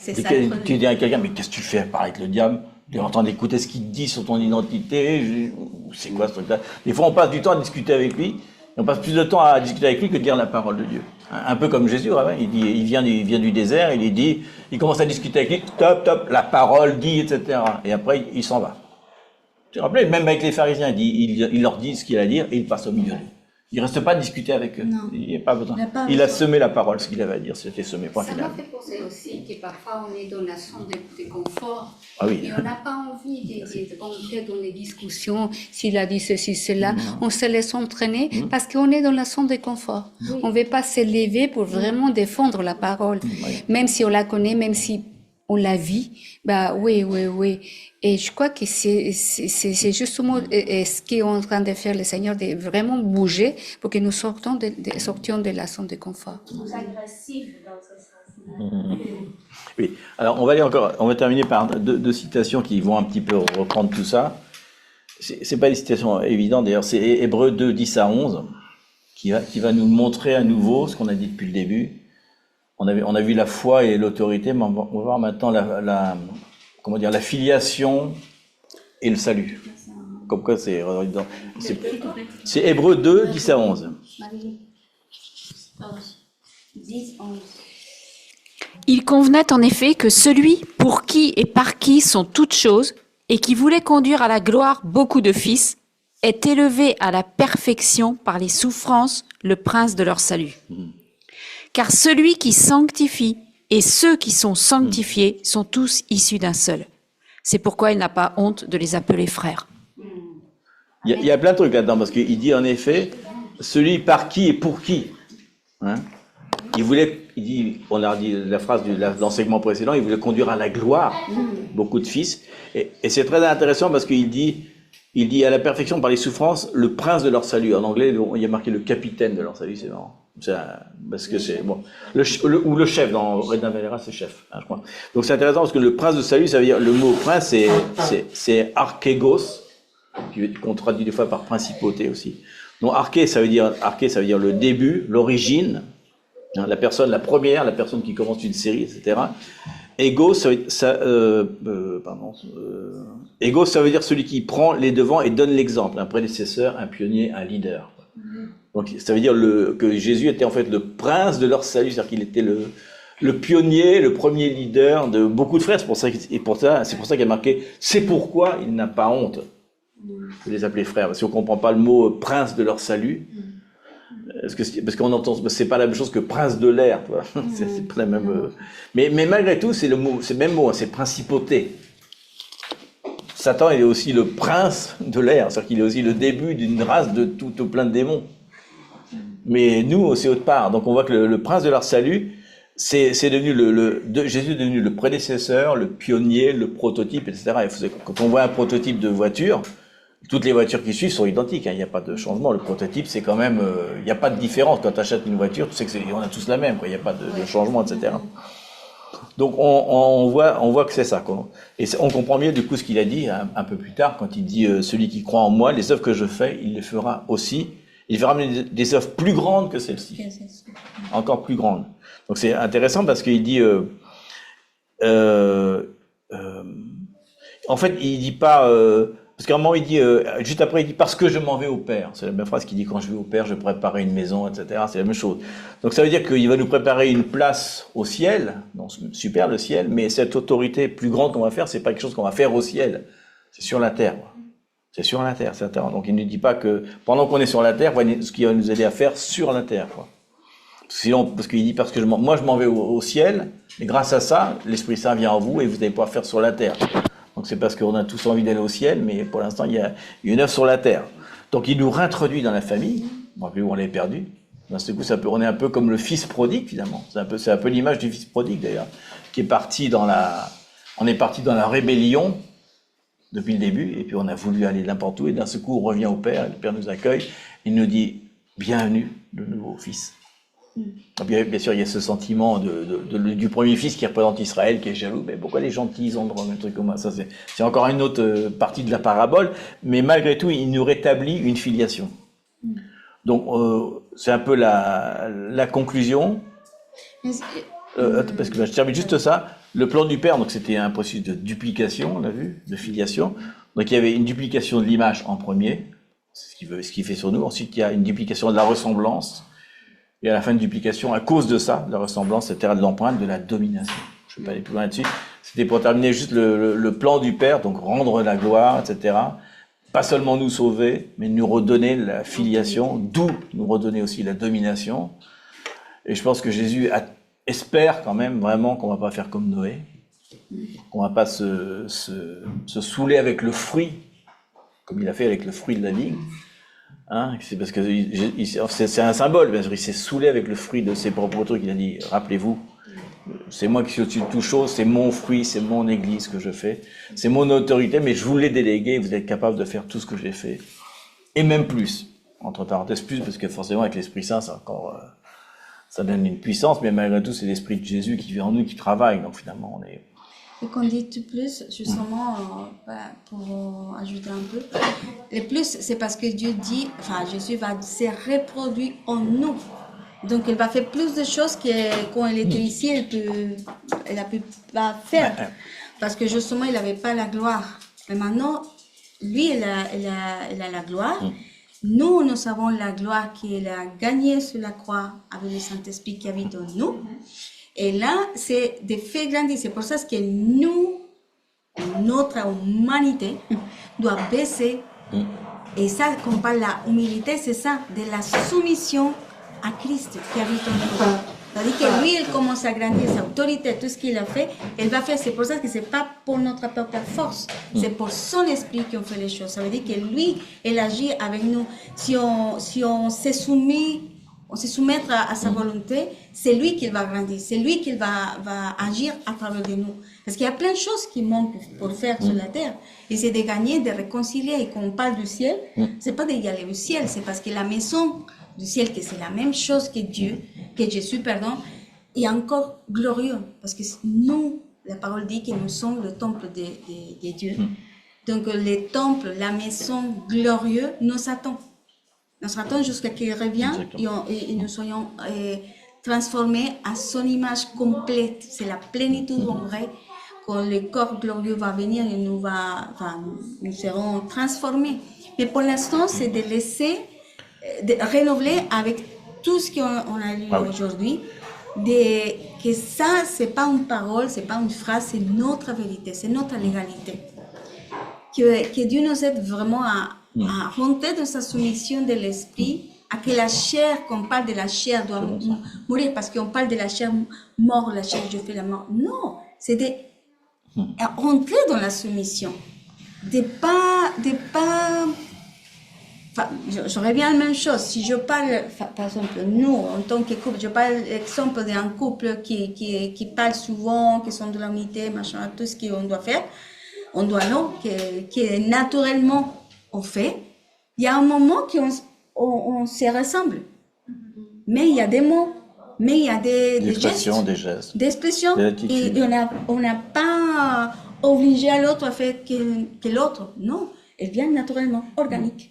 C'est ça. Tu dis à quelqu'un, mais qu'est-ce que tu fais à parler avec le diable? Tu es en train d'écouter ce qu'il te dit sur ton identité, c'est quoi ce truc-là? Des fois on passe du temps à discuter avec lui, et on passe plus de temps à discuter avec lui que de dire la parole de Dieu. Un peu comme Jésus, hein, il vient du désert, il commence à discuter avec lui, top, la parole dit, etc. Et après il s'en va. Tu te rappelles, même avec les pharisiens, il leur dit ce qu'il a à dire et il passe au milieu d'eux. Il ne reste pas à discuter avec eux. Non. Il n'y a pas besoin. Il a semé la parole, ce qu'il avait à dire, c'était semé, point final. Ça m'a fait penser aussi que parfois on est dans la zone de confort. Ah oui. Et on n'a pas envie de rentrer dans les discussions, s'il a dit ceci, cela. On se laisse entraîner parce qu'on est dans la zone de confort. On ne veut pas s'élever pour vraiment défendre la parole. Même si on la connaît, même si on la vit, bah oui. Et je crois que c'est justement ce qu'est en train de faire le Seigneur, de vraiment bouger pour que nous sortions de la zone de confort. Agressif dans ce sens. Oui. Alors on va terminer par deux citations qui vont un petit peu reprendre tout ça. C'est pas des citations évidentes d'ailleurs, c'est Hébreux 2, 10 à 11 qui va nous montrer à nouveau ce qu'on a dit depuis le début. On a vu la foi et l'autorité, mais on va voir maintenant la filiation et le salut. Comme quoi c'est Hébreux 2, 10 à 11. 10, 11. Il convenait en effet que celui pour qui et par qui sont toutes choses, et qui voulait conduire à la gloire beaucoup de fils, est élevé à la perfection par les souffrances, le prince de leur salut. Car celui qui sanctifie et ceux qui sont sanctifiés sont tous issus d'un seul. C'est pourquoi il n'a pas honte de les appeler frères. Il y a plein de trucs là-dedans, parce qu'il dit en effet, celui par qui et pour qui. Hein, on a dit la phrase de l'enseignement précédent, il voulait conduire à la gloire beaucoup de fils. Et c'est très intéressant parce qu'il dit à la perfection par les souffrances, le prince de leur salut. En anglais, il y a marqué le capitaine de leur salut, c'est marrant. Parce que c'est bon, ou le chef dans Redna Valera, c'est chef, hein, je crois. Donc c'est intéressant parce que le prince de salut, ça veut dire, le mot prince, c'est archégos, qu'on traduit des fois par principauté aussi. Donc arché, ça veut dire le début, l'origine, hein, la personne qui commence une série, etc. Égos, égos, ça veut dire celui qui prend les devants et donne l'exemple, un prédécesseur, un pionnier, un leader. Donc ça veut dire que Jésus était en fait le prince de leur salut, c'est-à-dire qu'il était le pionnier, le premier leader de beaucoup de frères. C'est pour ça qu'il a marqué, c'est pourquoi il n'a pas honte de les appeler frères. Parce qu'on ne comprend pas le mot prince de leur salut, parce qu'on entend, c'est pas la même chose que prince de l'air, c'est pas la même. Mais malgré tout, c'est le même mot, c'est principauté. Satan, il est aussi le prince de l'air, c'est-à-dire qu'il est aussi le début d'une race de tout plein de démons. Mais nous, c'est autre part. Donc on voit que le prince de leur salut, c'est devenu Jésus est devenu le prédécesseur, le pionnier, le prototype, etc. Quand on voit un prototype de voiture, toutes les voitures qui suivent sont identiques, hein, il n'y a pas de changement. Le prototype, c'est quand même, il n'y a pas de différence. Quand tu achètes une voiture, tu sais qu'on a tous la même, quoi. Il n'y a pas de changement, etc. Donc on voit que c'est ça, quoi. Et on comprend mieux du coup ce qu'il a dit un peu plus tard quand il dit celui qui croit en moi, les œuvres que je fais, il les fera aussi. Il fera des œuvres plus grandes que celles-ci, encore plus grandes. Donc c'est intéressant parce qu'il dit, en fait, il dit pas Parce qu'à un moment, il dit, juste après, il dit, parce que je m'en vais au Père. C'est la même phrase qu'il dit, quand je vais au Père, je préparerai une maison, etc. C'est la même chose. Donc ça veut dire qu'il va nous préparer une place au ciel. Donc, super, le ciel, mais cette autorité plus grande qu'on va faire, c'est pas quelque chose qu'on va faire au ciel. C'est sur la terre. C'est sur la terre, c'est la terre. Donc il ne dit pas que pendant qu'on est sur la terre, ce qui va nous aider à faire sur la terre, quoi. Sinon, parce qu'il dit, parce que moi je m'en vais au ciel, et grâce à ça, l'Esprit Saint vient en vous et vous allez pouvoir faire sur la terre. Donc c'est parce qu'on a tous envie d'aller au ciel, mais pour l'instant il y a une œuvre sur la terre. Donc il nous réintroduit dans la famille, rappelez-vous, on l'est perdu. D'un seul coup, on est un peu comme le fils prodigue finalement. C'est un peu l'image du fils prodigue d'ailleurs, qui est parti on est parti dans la rébellion depuis le début, et puis on a voulu aller n'importe où, et d'un seul coup on revient au Père, et le Père nous accueille, il nous dit bienvenue de nouveau au Fils. Bien sûr, il y a ce sentiment du premier fils qui représente Israël, qui est jaloux. Mais pourquoi les gentils ils ont le droit d'un truc comme ça? C'est encore une autre partie de la parabole, mais malgré tout, il nous rétablit une filiation. Donc, c'est un peu la conclusion. Parce que je termine juste ça. Le plan du Père, donc c'était un processus de duplication, on l'a vu, de filiation. Donc, il y avait une duplication de l'image en premier, c'est ce qu'il fait sur nous. Ensuite, il y a une duplication de la ressemblance. Et à la fin de duplication, à cause de ça, la ressemblance, c'était de l'empreinte, de la domination. Je ne vais pas aller plus loin là-dessus. C'était pour terminer juste le plan du Père, donc rendre la gloire, etc. Pas seulement nous sauver, mais nous redonner la filiation, d'où nous redonner aussi la domination. Et je pense que Jésus espère quand même vraiment qu'on ne va pas faire comme Noé, qu'on ne va pas se saouler avec le fruit, comme il a fait avec le fruit de la vigne. Hein, c'est parce que c'est un symbole, bien sûr. Il s'est saoulé avec le fruit de ses propres trucs. Il a dit, rappelez-vous, c'est moi qui suis au-dessus de toute chose, c'est mon fruit, c'est mon église que je fais, c'est mon autorité, mais je vous l'ai délégué, vous êtes capable de faire tout ce que j'ai fait. Et même plus. Entre parenthèses, plus, parce que forcément, avec l'Esprit Saint, c'est encore, ça donne une puissance, mais malgré tout, c'est l'Esprit de Jésus qui vient en nous, qui travaille. Donc finalement, on est... Et qu'on dit plus, justement, pour ajouter un peu, le plus, c'est parce que Dieu dit, enfin, Jésus va se reproduire en nous. Donc, il va faire plus de choses que quand il était ici, elle a pu pas faire. Parce que justement, il n'avait pas la gloire. Mais maintenant, lui, il a la gloire. Nous avons la gloire qu'il a gagnée sur la croix avec le Saint-Esprit qui habite en nous. Et là, c'est de faire grandir. C'est pour ça que nous, notre humanité, doit baisser. Et ça, quand on parle de la humilité, c'est ça, de la soumission à Christ qui habite en nous. C'est-à-dire que lui, il commence à grandir, sa autorité, tout ce qu'il a fait, il va faire. C'est pour ça que ce n'est pas pour notre propre force, c'est pour son esprit qu'on fait les choses. Ça veut dire que lui, il agit avec nous. Si on se soumet, on se soumettre à sa volonté, c'est lui qui va grandir, c'est lui qui va agir à travers de nous. Parce qu'il y a plein de choses qui manquent pour faire sur la terre. Et c'est de gagner, de réconcilier. Et quand on parle du ciel, c'est pas d'y aller au ciel, c'est parce que la maison du ciel, que c'est la même chose que Dieu, que Jésus, pardon, est encore glorieux. Parce que nous, la parole dit que nous sommes le temple de Dieu. Donc le temple, la maison glorieuse nous attend. Nous attend jusqu'à qu'il revienne et nous soyons transformés à son image complète. C'est la plénitude en vrai. Quand le corps glorieux va venir, nous serons transformés. Mais pour l'instant, c'est de laisser, de renouveler avec tout ce qu'on a lu aujourd'hui, que ça, c'est pas une parole, c'est pas une phrase, c'est notre vérité, c'est notre légalité. Que Dieu nous aide vraiment à rentrer dans sa soumission de l'esprit, à que la chair, qu'on parle de la chair, doit mourir, parce qu'on parle de la chair mort, la chair, je fais la mort. Non, c'est de rentrer dans la soumission, de pas enfin, je reviens à la même chose. Si je parle, par exemple, nous, en tant que couple, je parle l'exemple d'un couple qui parle souvent, qui sont de l'unité, machin, tout ce qu'on doit faire, on doit non, que naturellement on fait. Il y a un moment qu'on se ressemble. Mais il y a des mots, mais il y a des gestes. Des expressions. Et on n'a pas obligé à l'autre à faire que l'autre. Non, elle vient naturellement, organique.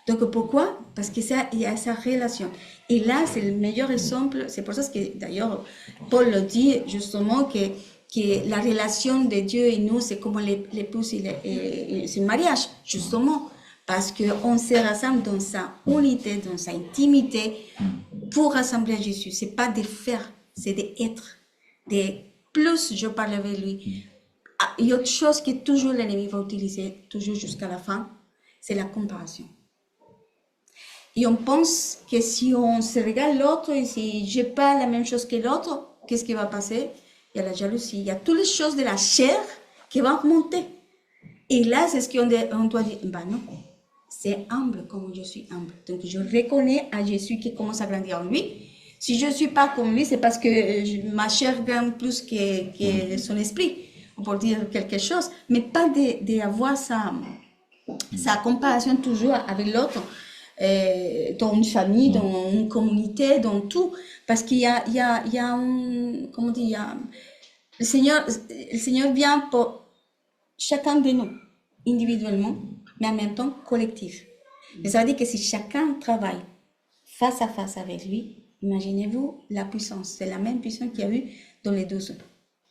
Donc pourquoi? Parce qu'il y a sa relation. Et là, c'est le meilleur exemple. C'est pour ça que d'ailleurs, Paul le dit justement que que la relation de Dieu et nous, c'est comme l'épouse et c'est le mariage, justement. Parce qu'on se rassemble dans sa unité, dans sa intimité, pour rassembler Jésus. C'est pas de faire, c'est d'être. Plus je parle avec lui. Il y a autre chose que toujours l'ennemi va utiliser, toujours jusqu'à la fin, c'est la comparaison. Et on pense que si on se regarde l'autre et si je n'ai pas la même chose que l'autre, qu'est-ce qui va passer? Il y a la jalousie, il y a toutes les choses de la chair qui vont remonter. Et là, c'est ce qu'on doit dire. Ben non, c'est humble comme je suis humble. Donc, je reconnais à Jésus qui commence à grandir en lui. Si je ne suis pas comme lui, c'est parce que ma chair grandit plus que son esprit, pour dire quelque chose. Mais pas d'avoir sa comparaison toujours avec l'autre. Dans une famille, dans une communauté, dans tout. Parce qu'il y a un, comment dire, le Seigneur vient pour chacun de nous, individuellement, mais en même temps collectif. Mais ça veut dire que si chacun travaille face à face avec lui, imaginez-vous la puissance. C'est la même puissance qu'il y a eu dans les 12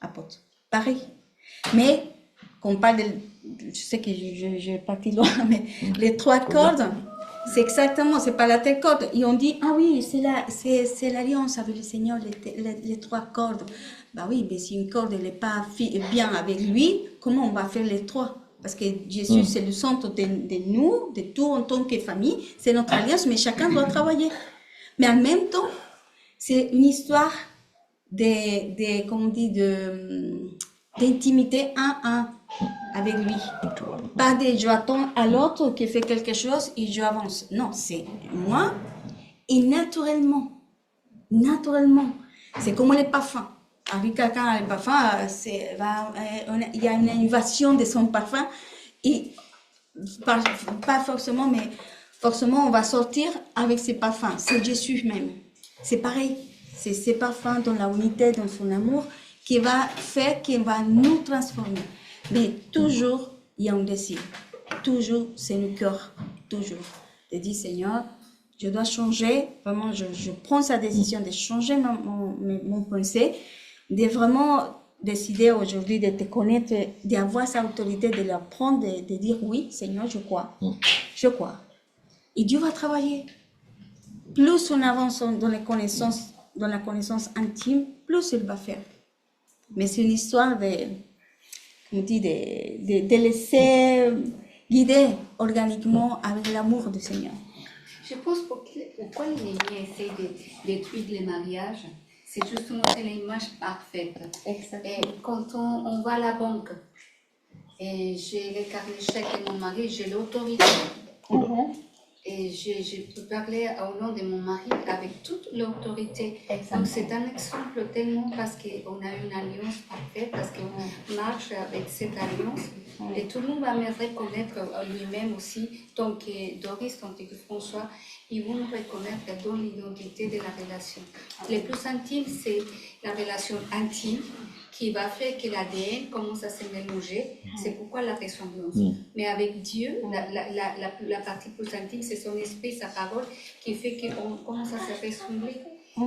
apôtres. Pareil. Mais, quand on parle je sais que je parti loin, mais les 3 cordes, c'est exactement, c'est pas la telle corde. Et on dit, ah oui, c'est l'alliance avec le Seigneur, les 3 cordes. Bah oui, mais si une corde n'est pas bien avec lui, comment on va faire les 3? Parce que Jésus, c'est le centre de nous, de tout en tant que famille. C'est notre alliance, mais chacun doit travailler. Mais en même temps, c'est une histoire comment on dit, d'intimité un avec lui. Pas de je attends à l'autre qui fait quelque chose et je avance. Non, c'est moi et naturellement. C'est comme les parfums. Avec quelqu'un a les parfums, il y a une innovation de son parfum et pas forcément, mais forcément on va sortir avec ses parfums. C'est Jésus même. C'est pareil. C'est ses parfums dans la unité, dans son amour qui va faire, qui va nous transformer. Mais toujours, il y a un désir. Toujours, c'est le cœur. Toujours. De dire, Seigneur, je dois changer. Vraiment, je prends sa décision de changer mon pensée, de vraiment décider aujourd'hui de te connaître, d'avoir sa autorité, de la prendre, de dire, oui, Seigneur, je crois. Je crois. Et Dieu va travailler. Plus on avance dans la connaissance intime, plus il va faire. Mais c'est une histoire de laisser guider organiquement avec l'amour du Seigneur. Je pense pourquoi l'ennemi essaie de détruire les mariages, c'est justement l'image parfaite. Exactement. Et quand on va à la banque, et j'ai les carnets de chèques de mon mari, j'ai l'autorité. Et je peux parler au nom de mon mari avec toute l'autorité. Donc c'est un exemple tellement parce qu'on a une alliance parfaite, parce qu'on marche avec cette alliance. Et tout le monde va me reconnaître lui-même aussi. Donc Doris, tant que François, ils vont me reconnaître dans l'identité de la relation. Le plus intime, c'est la relation intime qui va faire que l'ADN commence à se mélanger. C'est pourquoi la ressemblance. Mais avec Dieu, la partie plus intime, c'est son esprit, sa parole, qui fait qu'on commence à se ressembler.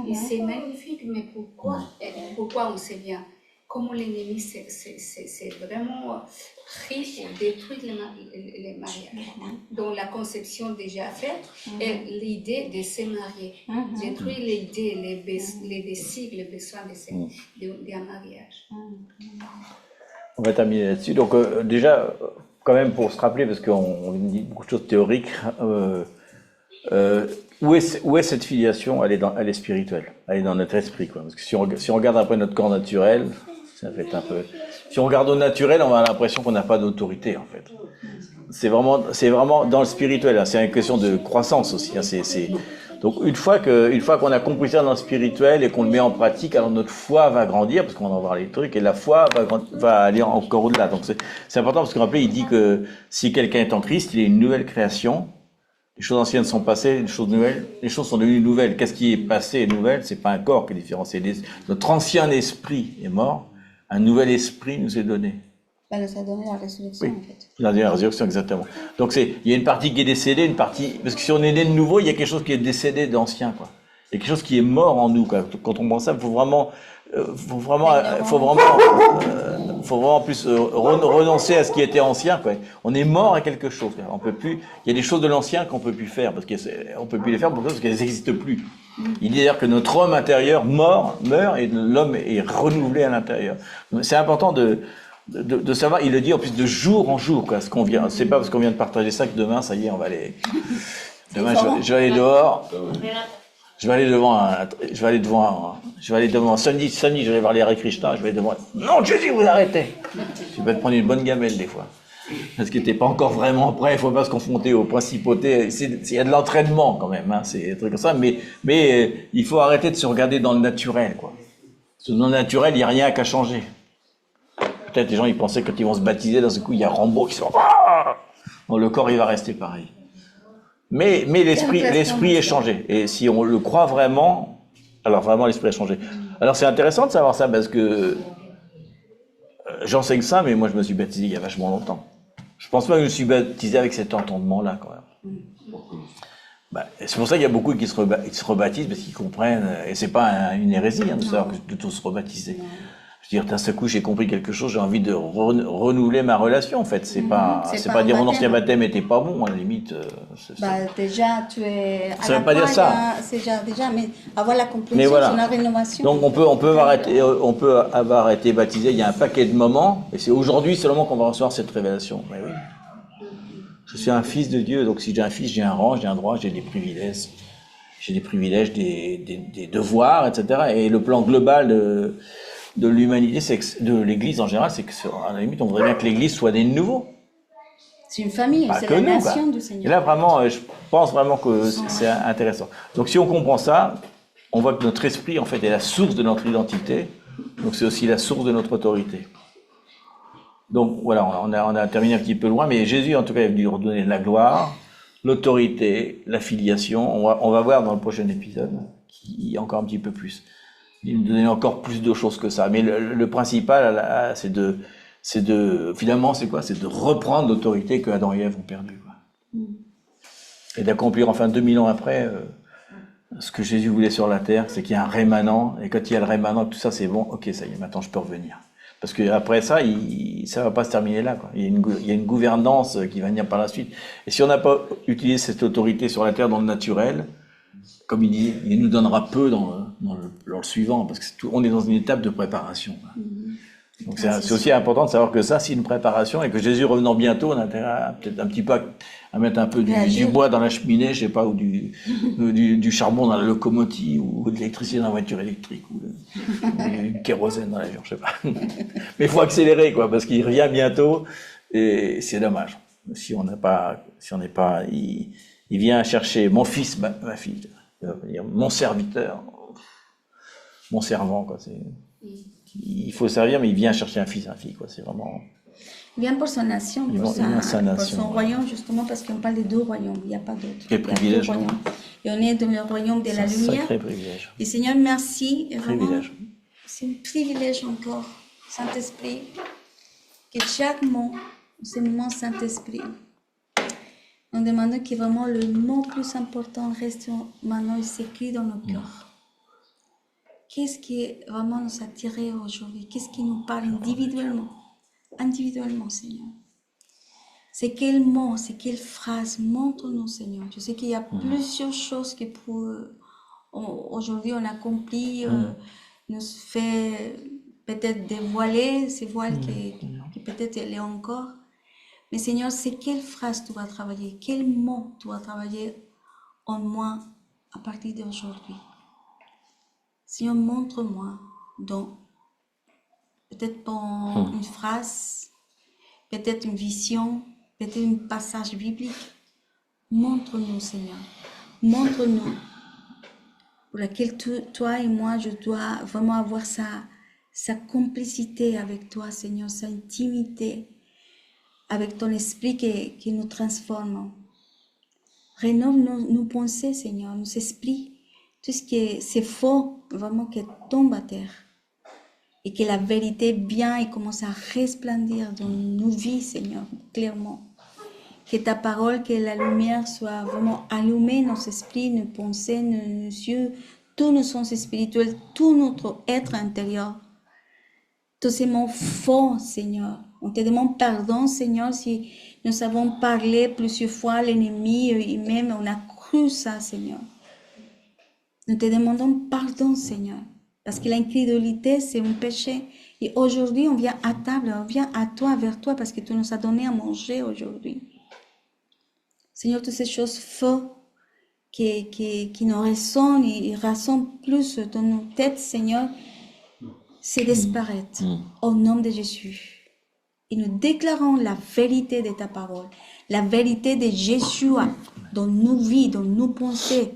Et c'est magnifique, mais pourquoi on sait bien? Comment l'ennemi c'est vraiment pris pour détruire les mariages. Donc la conception déjà faite et l'idée de se marier. Détruire l'idée, les désirs, les besoins d'un mariage. On va terminer là-dessus. Donc déjà, quand même pour se rappeler, parce qu'on dit beaucoup de choses théoriques, où est cette filiation? Elle est spirituelle, elle est dans notre esprit, quoi. Parce que si on regarde après notre corps naturel, ça fait un peu. Si on regarde au naturel, on a l'impression qu'on n'a pas d'autorité, en fait. C'est vraiment dans le spirituel. Hein. C'est une question de croissance aussi. Hein. Donc une fois qu'on a compris ça dans le spirituel et qu'on le met en pratique, alors notre foi va grandir, parce qu'on va voir les trucs, et la foi va aller encore au-delà. Donc c'est important, parce que rappelez, il dit que si quelqu'un est en Christ, il est une nouvelle création. Les choses anciennes sont passées, les choses sont devenues nouvelles. Qu'est-ce qui est passé et nouvelle? C'est pas un corps qui est différent. Notre ancien esprit est mort. Un nouvel esprit nous est donné. Ça nous a donné la résurrection, en fait. La résurrection, exactement. Donc il y a une partie qui est décédée, une partie... Parce que si on est né de nouveau, il y a quelque chose qui est décédé d'ancien, quoi. Il y a quelque chose qui est mort en nous, quoi. Quand on pense ça, il faut vraiment faut vraiment plus renoncer à ce qui était ancien, quoi. On est mort à quelque chose. On peut plus. Il y a des choses de l'ancien qu'on peut plus faire parce qu'on peut plus les faire parce qu'elles n'existent plus. Il dit d'ailleurs que notre homme intérieur meurt et l'homme est renouvelé à l'intérieur. C'est important de savoir. Il le dit en plus de jour en jour, quoi. Ce qu'on vient. C'est pas parce qu'on vient de partager ça que demain, ça y est, on va aller. Demain, je vais aller dehors. Je vais aller devant samedi, je vais aller voir les Hare Krishna, je vais devant. Non, Jésus, vous arrêtez. Tu vas te prendre une bonne gamelle des fois. Parce que t'es pas encore vraiment prêt, il faut pas se confronter aux principautés. Il y a de l'entraînement quand même, hein, c'est des trucs comme ça, mais il faut arrêter de se regarder dans le naturel, quoi. Parce que dans le naturel, il n'y a rien qu'à changer. Peut-être les gens, ils pensaient que quand ils vont se baptiser, d'un coup, il y a Rambo qui sort. Bon, le corps, il va rester pareil. Mais l'esprit est changé. Et si on le croit vraiment, alors vraiment l'esprit a changé. Alors c'est intéressant de savoir ça parce que j'enseigne ça, mais moi je me suis baptisé il y a vachement longtemps. Je pense pas que je me suis baptisé avec cet entendement-là quand même. C'est pour ça qu'il y a beaucoup qui se rebaptisent parce qu'ils comprennent, et c'est pas une hérésie de savoir de tous se rebaptiser. Je veux dire, d'un seul coup, j'ai compris quelque chose, j'ai envie de renouveler ma relation, en fait. C'est pas dire mon ancien baptême était pas bon, à la limite. Déjà, tu es. Ça veut pas dire ça. C'est déjà, mais avoir la compréhension, voilà. C'est la rénovation. Donc, on peut avoir été baptisé il y a un paquet de moments, et c'est aujourd'hui seulement qu'on va recevoir cette révélation. Mais oui. Je suis un fils de Dieu, donc si j'ai un fils, j'ai un rang, j'ai un droit, j'ai des privilèges. J'ai des privilèges, des devoirs, etc. Et le plan global de l'humanité, de l'Église en général, c'est que, à la limite, on voudrait bien que l'Église soit des nouveaux. C'est une famille, c'est la nation du Seigneur. Et là, vraiment, je pense vraiment que c'est intéressant. Donc, si on comprend ça, on voit que notre esprit, en fait, est la source de notre identité. Donc, c'est aussi la source de notre autorité. Donc, voilà, on a terminé un petit peu loin, mais Jésus, en tout cas, est venu redonner la gloire, l'autorité, la filiation. On va voir dans le prochain épisode, qu'il y a encore un petit peu plus. Il nous donnait encore plus de choses que ça. Mais le principal, c'est finalement, c'est quoi? C'est de reprendre l'autorité que Adam et Ève ont perdue, quoi. Et d'accomplir, enfin, 2000 ans après, ce que Jésus voulait sur la terre, c'est qu'il y a un rémanent. Et quand il y a le rémanent, tout ça, c'est bon. Ok, ça y est, maintenant, je peux revenir. Parce que après ça, ça va pas se terminer là, quoi. Il y a une gouvernance qui va venir par la suite. Et si on n'a pas utilisé cette autorité sur la terre dans le naturel, comme il dit, il nous donnera peu dans le suivant, parce que on est dans une étape de préparation. Donc c'est aussi important de savoir que ça, c'est une préparation, et que Jésus revenant bientôt, on a intérêt peut-être un petit peu à mettre un peu du bois dans la cheminée, je sais pas, ou du charbon dans la locomotive, ou de l'électricité dans la voiture électrique, ou du kérosène dans l'avion, je sais pas. Mais il faut accélérer, quoi, parce qu'il revient bientôt, et c'est dommage. Si on n'est pas, il vient chercher mon fils, ma fille, mon serviteur, mon servant, quoi. Il faut servir, mais il vient chercher un fils, une fille, quoi. C'est vraiment. Il vient pour sa nation, pour son royaume, justement, parce qu'on parle de deux royaumes, il n'y a pas d'autre. Quel privilège. Et on est dans le royaume de la lumière. Sacré privilège. Et Seigneur, merci. Privilège. C'est un privilège encore, Saint-Esprit, que chaque mot, enseignement Saint-Esprit, nous demandons que vraiment le mot plus important reste maintenant écrit dans nos cœurs. Qu'est-ce qui vraiment nous a attirés aujourd'hui? Qu'est-ce qui nous parle individuellement? Individuellement, Seigneur. C'est quel mot, c'est quelle phrase? Montre-nous, Seigneur. Je sais qu'il y a plusieurs choses que aujourd'hui on accomplit, nous fait peut-être dévoiler ces voiles qui peut-être elle est encore. Mais Seigneur, c'est quelle phrase tu vas travailler? Quel mot tu vas travailler en moi à partir d'aujourd'hui? Seigneur, montre-moi donc peut-être une phrase, peut-être une vision, peut-être un passage biblique. Montre-nous, Seigneur. Montre-nous pour laquelle toi et moi, je dois vraiment avoir sa complicité avec toi, Seigneur, sa intimité avec ton esprit qui nous transforme. Rénove nos pensées, Seigneur, nos esprits. Tout ce qui c'est faux, vraiment, que tombe à terre. Et que la vérité vient et commence à resplendir dans nos vies, Seigneur, clairement. Que ta parole, que la lumière soit vraiment allumée, nos esprits, nos pensées, nos yeux, tout nos sens spirituels, tout notre être intérieur. Tous ces mots faux, Seigneur. On te demande pardon, Seigneur, si nous avons parlé plusieurs fois à l'ennemi et même on a cru ça, Seigneur. Nous te demandons pardon, Seigneur, parce que l'incrédulité, c'est un péché. Et aujourd'hui, on vient à table, on vient à toi, vers toi, parce que tu nous as donné à manger aujourd'hui. Seigneur, toutes ces choses fausses qui nous résonnent et rassemblent plus dans nos têtes, Seigneur, c'est disparaître au nom de Jésus. Et nous déclarons la vérité de ta parole, la vérité de Jésus dans nos vies, dans nos pensées.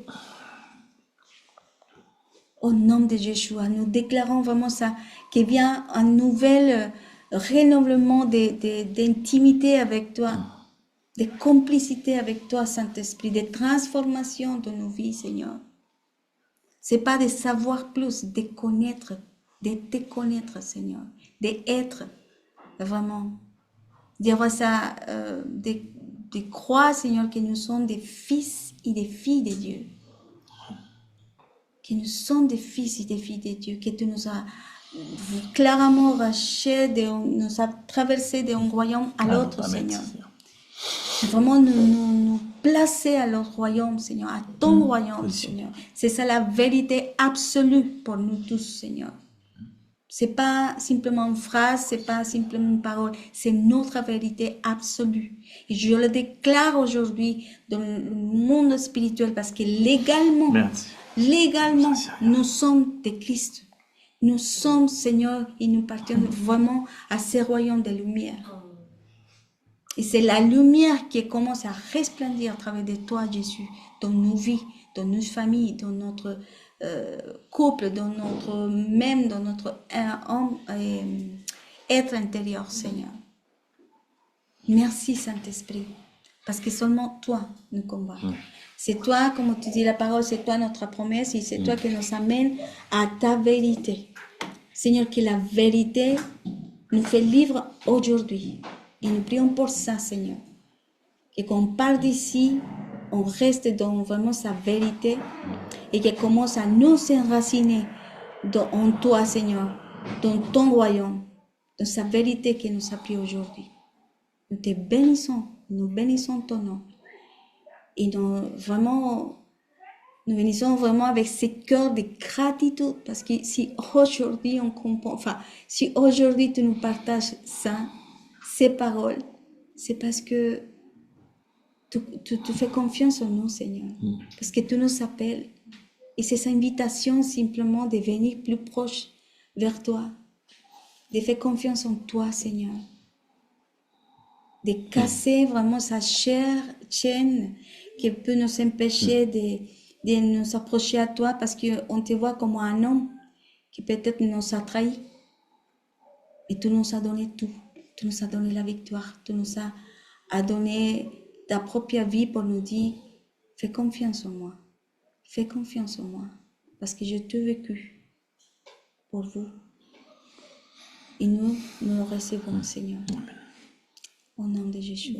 Au nom de Jésus, nous déclarons vraiment ça, qu'il vient un nouvel renouvellement d'intimité avec toi, de complicité avec toi, Saint-Esprit, de transformation de nos vies, Seigneur. C'est pas de savoir plus, de connaître, de te connaître, Seigneur, d'être vraiment, d'avoir ça, de croire, Seigneur, que nous sommes des fils et des filles de Dieu. Que nous sommes des fils et des filles de Dieu, que tu nous as clairement rachetés, nous as traversés d'un royaume à l'autre, Seigneur. Vraiment nous placer à l'autre royaume, Seigneur, à ton royaume, Seigneur. C'est ça la vérité absolue pour nous tous, Seigneur. C'est pas simplement une phrase, c'est pas simplement une parole, c'est notre vérité absolue. Et je le déclare aujourd'hui dans le monde spirituel parce que légalement, nous sommes des Christ. Nous sommes, Seigneur, et nous appartenons vraiment à ce royaume de lumière. Et c'est la lumière qui commence à resplendir à travers de toi, Jésus, dans nos vies, dans nos familles, dans notre couple, dans notre être intérieur, Seigneur. Merci, Saint-Esprit, parce que seulement toi nous combattons. C'est toi, comme tu dis la parole, c'est toi notre promesse et c'est toi qui nous amène à ta vérité. Seigneur, que la vérité nous fait libre aujourd'hui. Et nous prions pour ça, Seigneur. Et qu'on part d'ici, on reste dans vraiment sa vérité et qu'elle commence à nous enraciner en toi, Seigneur, dans ton royaume, dans sa vérité qui nous a pris aujourd'hui. Nous te bénissons, nous bénissons ton nom. Et nous bénissons vraiment avec ce cœur de gratitude parce que si aujourd'hui on comprend, si aujourd'hui tu nous partages ça, ces paroles, c'est parce que tu fais confiance en nous, Seigneur. Parce que tu nous appelles. Et c'est cette invitation simplement de venir plus proche vers toi. De faire confiance en toi, Seigneur. De casser vraiment sa chaîne qui peut nous empêcher de nous approcher à toi parce qu'on te voit comme un homme qui peut-être nous a trahis. Et tu nous as donné tout. Tu nous as donné la victoire. Tu nous as donné ta propre vie pour nous dire, fais confiance en moi. Fais confiance en moi. Parce que je t'ai vécu pour vous. Et nous le recevons, Seigneur. Au nom de Jésus.